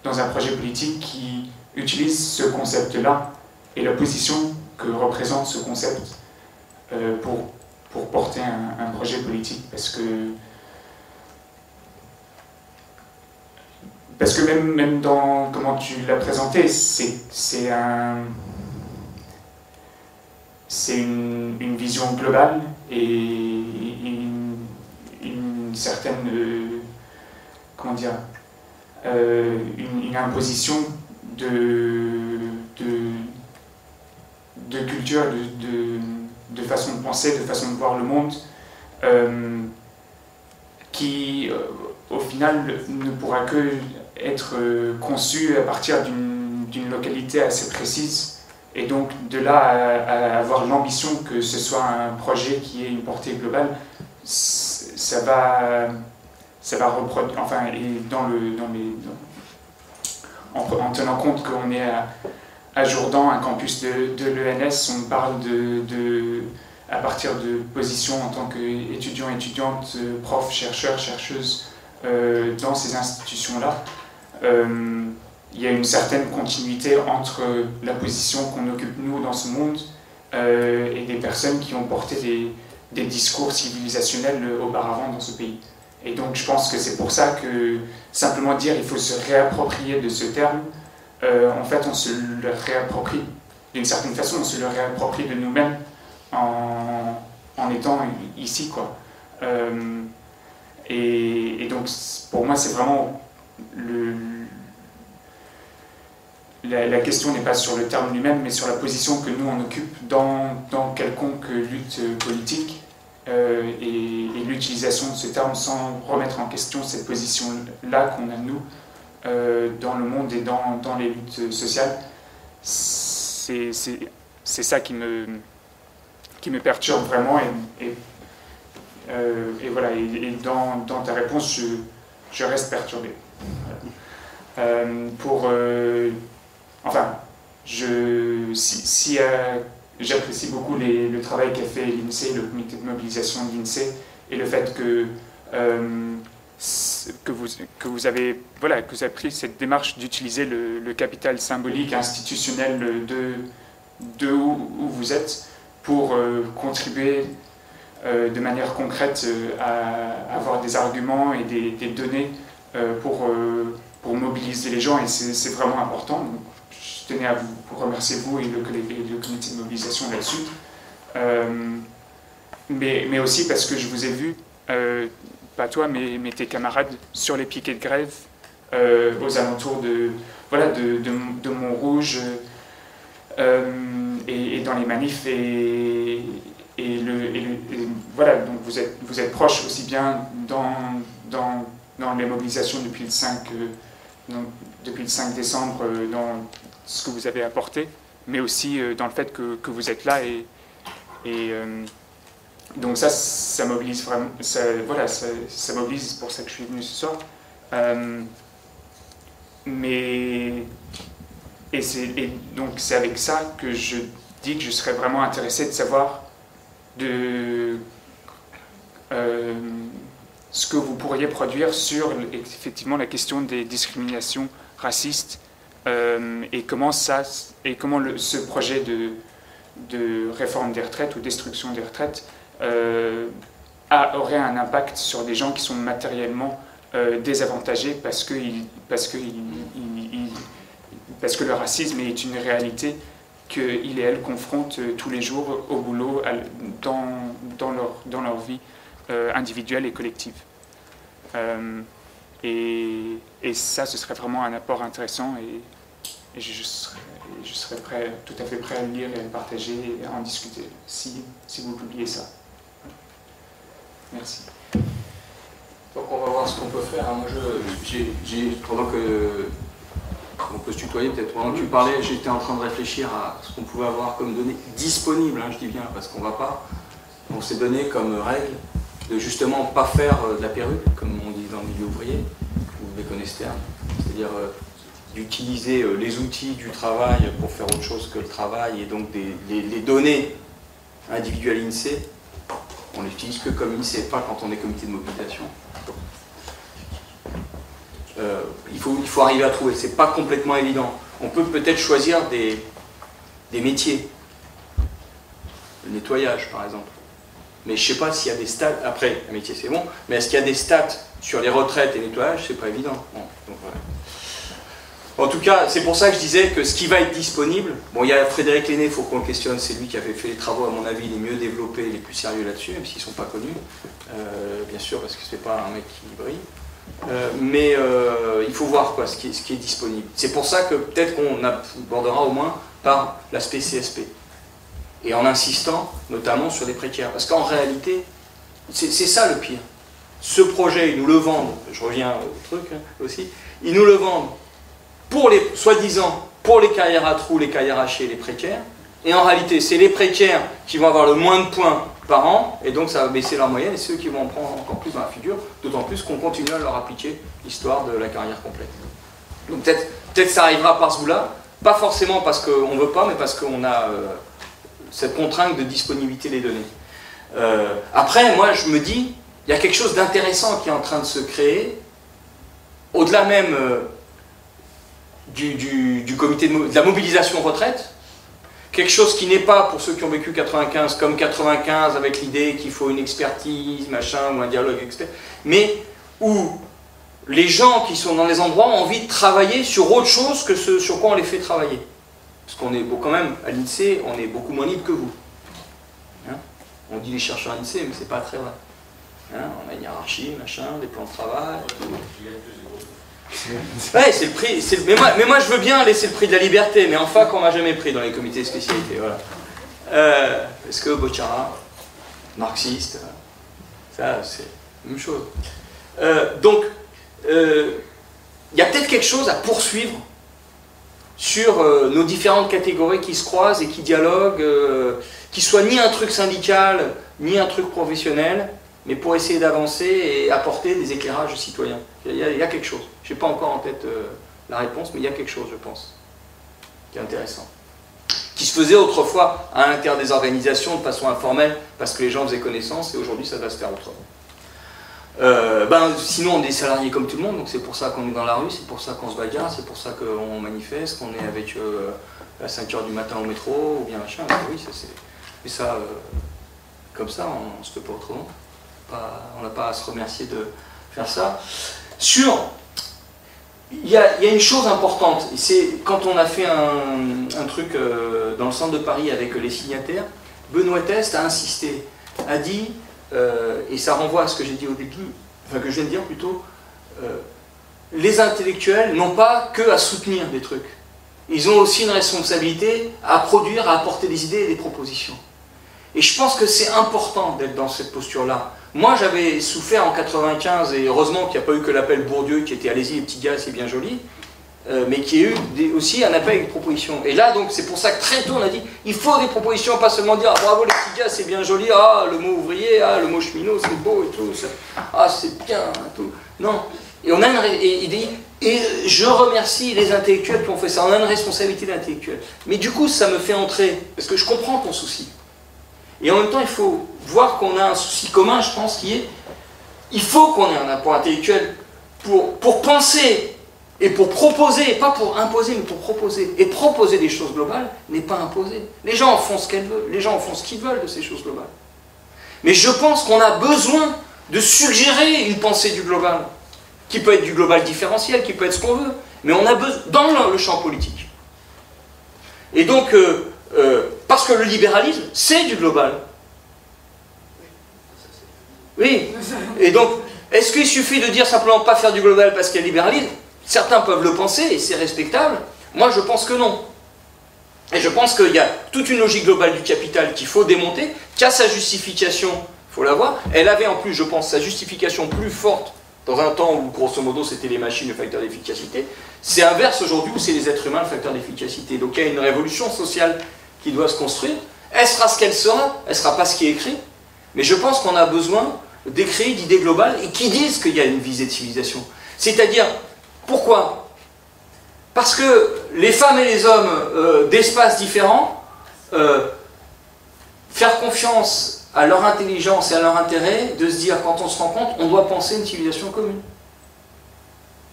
dans un projet politique qui utilise ce concept-là et la position que représente ce concept pour porter un projet politique. Parce que même dans comment tu l'as présenté, c'est une vision globale et une certaine, comment dire, une imposition de culture, de façon de penser, de façon de voir le monde, qui au final ne pourra que être conçue à partir d'une localité assez précise, et donc de là à avoir l'ambition que ce soit un projet qui ait une portée globale, ça va reproduire, enfin, et en tenant compte qu'on est à Jourdan, un campus de l'ENS, on parle à partir de positions en tant qu'étudiant, étudiante, prof, chercheur, chercheuse dans ces institutions-là. Il y a une certaine continuité entre la position qu'on occupe nous dans ce monde et des personnes qui ont porté des discours civilisationnels auparavant dans ce pays. Et donc je pense que c'est pour ça que simplement dire il faut se réapproprier de ce terme, en fait on se le réapproprie d'une certaine façon, on se le réapproprie de nous-mêmes en étant ici, quoi. Et donc pour moi c'est vraiment la question n'est pas sur le terme lui-même, mais sur la position que nous on occupe dans quelconque lutte politique, et l'utilisation de ce terme sans remettre en question cette position-là qu'on a nous dans le monde et dans les luttes sociales. C'est ça qui me perturbe vraiment, et voilà, et dans ta réponse je reste perturbé. J'apprécie beaucoup le travail qu'a fait l'INSEE, le comité de mobilisation de l'INSEE, et le fait que vous avez pris cette démarche d'utiliser le capital symbolique, institutionnel de où vous êtes pour contribuer de manière concrète à avoir des arguments et des données pour mobiliser les gens, et c'est vraiment important. Donc, je tenais à vous remercier, vous et le comité de mobilisation là-dessus. Mais aussi parce que je vous ai vu, pas toi, mais tes camarades, sur les piquets de grève, aux alentours de Montrouge, et dans les manifs, voilà, donc vous êtes proches aussi bien dans les mobilisations depuis le 5 décembre, dans ce que vous avez apporté, mais aussi dans le fait que vous êtes là, et donc ça mobilise vraiment, ça mobilise, c'est pour ça que je suis venu ce soir. Donc c'est avec ça que je dis que je serais vraiment intéressé de savoir ce que vous pourriez produire sur effectivement la question des discriminations racistes et comment ce projet de réforme des retraites ou destruction des retraites aurait un impact sur des gens qui sont matériellement désavantagés parce que le racisme est une réalité qu'ils et elles confrontent tous les jours au boulot, dans leur vie individuelle et collective. Et ça, ce serait vraiment un apport intéressant et je serais tout à fait prêt à le lire et à le partager et à en discuter si vous publiez ça. Merci. Donc on va voir ce qu'on peut faire. Moi, pendant que on peut se tutoyer peut-être, pendant que tu parlais, j'étais en train de réfléchir à ce qu'on pouvait avoir comme données disponibles, je dis bien, parce qu'on va pas. On s'est donné comme règle de justement pas faire de la perruque, comme on dit dans le milieu ouvrier, ou des connesternes, c'est-à-dire d'utiliser les outils du travail pour faire autre chose que le travail, et donc les données individuelles INSEE, on les utilise que comme INSEE, pas quand on est comité de mobilisation. Il faut arriver à trouver, c'est pas complètement évident. On peut peut-être choisir des métiers, le nettoyage par exemple. Mais je ne sais pas s'il y a des stats, après, un métier c'est bon, mais est-ce qu'il y a des stats sur les retraites et nettoyage? C'est pas évident. Bon, donc, voilà. En tout cas, c'est pour ça que je disais que ce qui va être disponible, bon, il y a Frédéric Lenné, il faut qu'on le questionne, c'est lui qui avait fait les travaux, à mon avis, les mieux développés, les plus sérieux là-dessus, même s'ils ne sont pas connus, bien sûr, parce que c'est pas un mec qui brille. Mais il faut voir quoi, ce qui est disponible. C'est pour ça que peut-être qu'on abordera au moins par l'aspect CSP. Et en insistant notamment sur les précaires. Parce qu'en réalité, c'est ça le pire. Ce projet, ils nous le vendent, je reviens au truc aussi, ils nous le vendent pour les, soi-disant, pour les carrières à trous, les carrières hachées, les précaires. Et en réalité, c'est les précaires qui vont avoir le moins de points par an, et donc ça va baisser leur moyenne, et c'est eux qui vont en prendre encore plus dans la figure, d'autant plus qu'on continue à leur appliquer l'histoire de la carrière complète. Donc peut-être ça arrivera par ce bout-là, pas forcément parce qu'on ne veut pas, mais parce qu'on a cette contrainte de disponibilité des données. Après, moi je me dis, il y a quelque chose d'intéressant qui est en train de se créer, au-delà même du comité de la mobilisation retraite, quelque chose qui n'est pas, pour ceux qui ont vécu 95, comme 95, avec l'idée qu'il faut une expertise, machin, ou un dialogue, etc., mais où les gens qui sont dans les endroits ont envie de travailler sur autre chose que ce sur quoi on les fait travailler. Parce qu'on est quand même, à l'INSEE, on est beaucoup moins libre que vous. Hein, on dit les chercheurs à l'INSEE, mais c'est pas très vrai. Hein, on a une hiérarchie, machin, des plans de travail. Ouais, c'est le prix. Mais moi, je veux bien laisser le prix de la liberté, mais en fac, on m'a jamais pris dans les comités de spécialité. Voilà. Parce que Bocciara, marxiste, ça, c'est la même chose. Donc, il y a peut-être quelque chose à poursuivre sur nos différentes catégories qui se croisent et qui dialoguent, qui soient ni un truc syndical, ni un truc professionnel, mais pour essayer d'avancer et apporter des éclairages citoyens. Il y a quelque chose. Je n'ai pas encore en tête la réponse, mais il y a quelque chose, je pense, qui est intéressant. Qui se faisait autrefois à l'intérieur des organisations de façon informelle, parce que les gens faisaient connaissance, et aujourd'hui ça va se faire autrement. Sinon on est salariés comme tout le monde, donc c'est pour ça qu'on est dans la rue, c'est pour ça qu'on se bagarre, c'est pour ça qu'on manifeste, qu'on est avec à 5h du matin au métro, ou bien machin. Oui, ça c'est... Mais ça, comme ça, on ne se fait pas autrement. On n'a pas à se remercier de faire ça. Il y a une chose importante, c'est quand on a fait un truc dans le centre de Paris avec les signataires, Benoît Test a insisté, a dit, et ça renvoie à ce que j'ai dit au début, enfin que je viens de dire plutôt, les intellectuels n'ont pas que à soutenir des trucs. Ils ont aussi une responsabilité à produire, à apporter des idées et des propositions. Et je pense que c'est important d'être dans cette posture-là. Moi, j'avais souffert en 95, et heureusement qu'il n'y a pas eu que l'appel Bourdieu qui était « Allez-y les petits gars, c'est bien joli », mais qu'il y a eu aussi un appel avec des propositions. Et là, donc, c'est pour ça que très tôt, on a dit « Il faut des propositions, pas seulement dire « Ah, bravo les petits gars, c'est bien joli, ah, le mot ouvrier, ah, le mot cheminot, c'est beau et tout, ah, c'est bien, et tout. » Non. Et on a et je remercie les intellectuels qui ont fait ça. On a une responsabilité d'intellectuel. Mais du coup, ça me fait entrer, parce que je comprends ton souci. Et en même temps, il faut voir qu'on a un souci commun, je pense, qui est il faut qu'on ait un apport intellectuel pour penser et pour proposer, pas pour imposer, mais pour proposer. Et proposer des choses globales n'est pas imposer. Les gens en font ce qu'elles veulent, les gens en font ce qu'ils veulent de ces choses globales. Mais je pense qu'on a besoin de suggérer une pensée du global, qui peut être du global différentiel, qui peut être ce qu'on veut, mais on a besoin, dans le champ politique. Et donc, parce que le libéralisme, c'est du global. Oui. Et donc, est-ce qu'il suffit de dire simplement pas faire du global parce qu'il y a le libéralisme? Certains peuvent le penser, et c'est respectable. Moi, je pense que non. Et je pense qu'il y a toute une logique globale du capital qu'il faut démonter, qui a sa justification, il faut la voir. Elle avait en plus, je pense, sa justification plus forte dans un temps où, grosso modo, c'était les machines le facteur d'efficacité. C'est inverse aujourd'hui où c'est les êtres humains le facteur d'efficacité. Donc il y a une révolution sociale qui doit se construire. Elle sera ce qu'elle sera, elle ne sera pas ce qui est écrit. Mais je pense qu'on a besoin d'écrire d'idées globales et qui disent qu'il y a une visée de civilisation. C'est-à-dire, pourquoi? Parce que les femmes et les hommes d'espaces différents, faire confiance à leur intelligence et à leur intérêt, de se dire, quand on se rend compte, on doit penser une civilisation commune.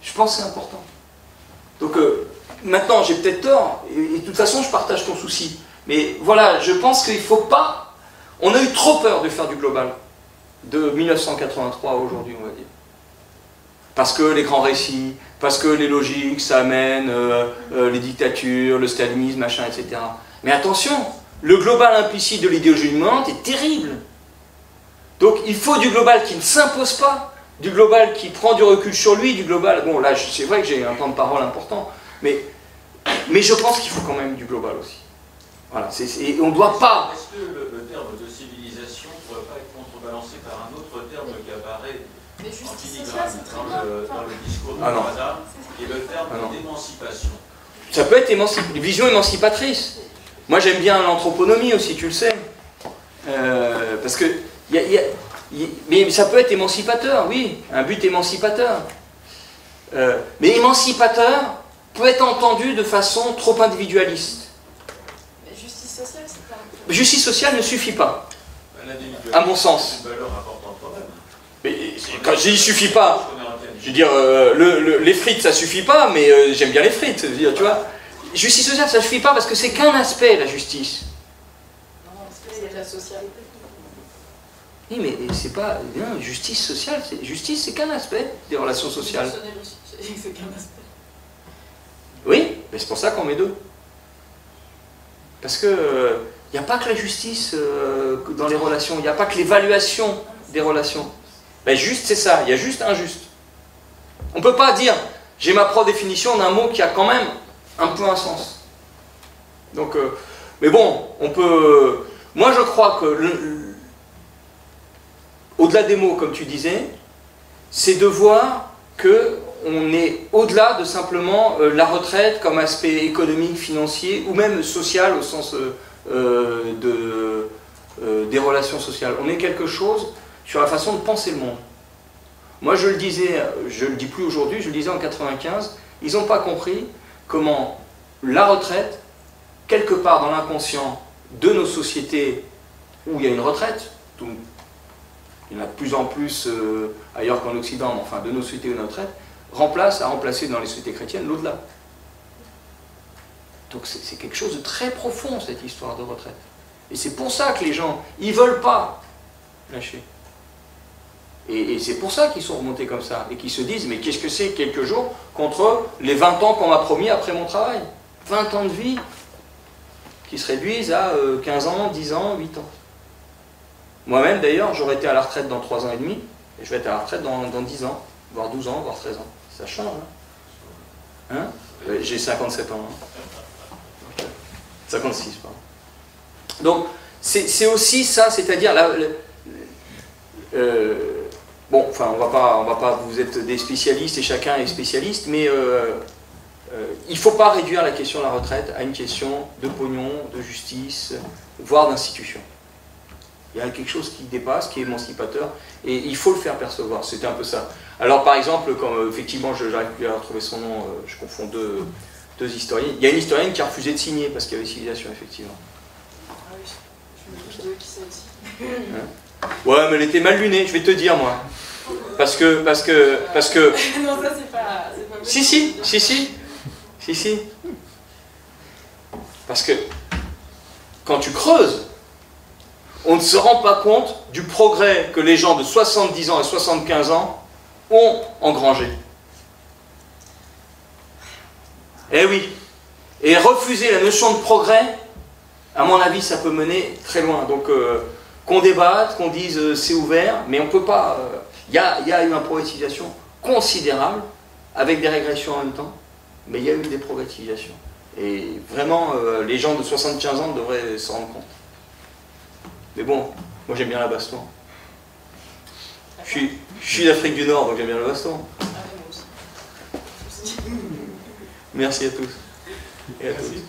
Je pense que c'est important. Donc, maintenant, j'ai peut-être tort, et de toute façon, je partage ton souci. Mais voilà, je pense qu'il ne faut pas... On a eu trop peur de faire du global, de 1983 à aujourd'hui, on va dire. Parce que les grands récits, parce que les logiques, ça amène les dictatures, le stalinisme, machin, etc. Mais attention, le global implicite de l'idéologie dominante est terrible. Donc il faut du global qui ne s'impose pas, du global qui prend du recul sur lui, du global... Bon, là, c'est vrai que j'ai un temps de parole important, mais je pense qu'il faut quand même du global aussi. Voilà, et on ne doit pas... Est-ce que le terme de civilisation ne pourrait pas être contrebalancé par un autre terme qui apparaît en filigrane dans le discours de Madame, qui est le terme d'émancipation? Ça peut être une vision émancipatrice. Moi j'aime bien l'anthroponomie aussi, tu le sais. Parce que... mais ça peut être émancipateur, oui, un but émancipateur. Mais émancipateur peut être entendu de façon trop individualiste. Justice sociale ne suffit pas, à mon sens. Mais quand je dis suffit pas, je veux dire, les frites ça suffit pas, mais j'aime bien les frites, je veux dire, tu vois. Justice sociale ça suffit pas parce que c'est qu'un aspect, la justice. Non, c'est la sociale. Oui, mais c'est pas... Non, justice sociale, justice c'est qu'un aspect des relations sociales. C'est qu'un aspect. Oui, mais c'est pour ça qu'on met deux. Parce que... il n'y a pas que la justice dans les relations, il n'y a pas que l'évaluation des relations. Ben juste, c'est ça, il y a juste injuste. On ne peut pas dire, j'ai ma propre définition d'un mot qui a quand même un peu un sens. Donc, mais bon, on peut... Moi, je crois que, au-delà des mots, comme tu disais, c'est de voir qu'on est au-delà de simplement la retraite comme aspect économique, financier, ou même social au sens... des relations sociales. On est quelque chose sur la façon de penser le monde. Moi je le disais, je ne le dis plus aujourd'hui, je le disais en 95, ils n'ont pas compris comment la retraite, quelque part dans l'inconscient de nos sociétés où il y a une retraite, il y en a de plus en plus ailleurs qu'en Occident, mais enfin de nos sociétés où il y a une retraite, a remplacé dans les sociétés chrétiennes l'au-delà. Donc c'est quelque chose de très profond, cette histoire de retraite. Et c'est pour ça que les gens, ils ne veulent pas lâcher. Et c'est pour ça qu'ils sont remontés comme ça, et qu'ils se disent, mais qu'est-ce que c'est quelques jours contre les 20 ans qu'on m'a promis après mon travail? 20 ans de vie qui se réduisent à 15 ans, 10 ans, 8 ans. Moi-même d'ailleurs, j'aurais été à la retraite dans 3 ans et demi, et je vais être à la retraite dans 10 ans, voire 12 ans, voire 13 ans. Ça change, hein? J'ai 57 ans. Hein. 56, pardon. Donc, c'est aussi ça, c'est-à-dire... bon, enfin, on va pas... Vous êtes des spécialistes et chacun est spécialiste, mais il ne faut pas réduire la question de la retraite à une question de pognon, de justice, voire d'institution. Il y a quelque chose qui dépasse, qui est émancipateur, et il faut le faire percevoir, c'était un peu ça. Alors par exemple, comme effectivement, je n'arrive plus à retrouver son nom, je confonds deux historiens, il y a une historienne qui a refusé de signer parce qu'il y avait civilisation, effectivement. Ouais, mais elle était mal lunée, je vais te dire, moi. Parce que... Non, ça, c'est pas... Si. Parce que quand tu creuses, on ne se rend pas compte du progrès que les gens de 70 ans et 75 ans ont engrangé. Eh oui. Et refuser la notion de progrès, à mon avis, ça peut mener très loin. Donc, qu'on débatte, qu'on dise c'est ouvert, mais on ne peut pas... Il y a eu une progressivation considérable, avec des régressions en même temps, mais il y a eu des progressivisations. Et vraiment, les gens de 75 ans devraient s'en rendre compte. Mais bon, moi j'aime bien la baston. Je suis d'Afrique du Nord, donc j'aime bien la baston. Merci à tous. Et à tous.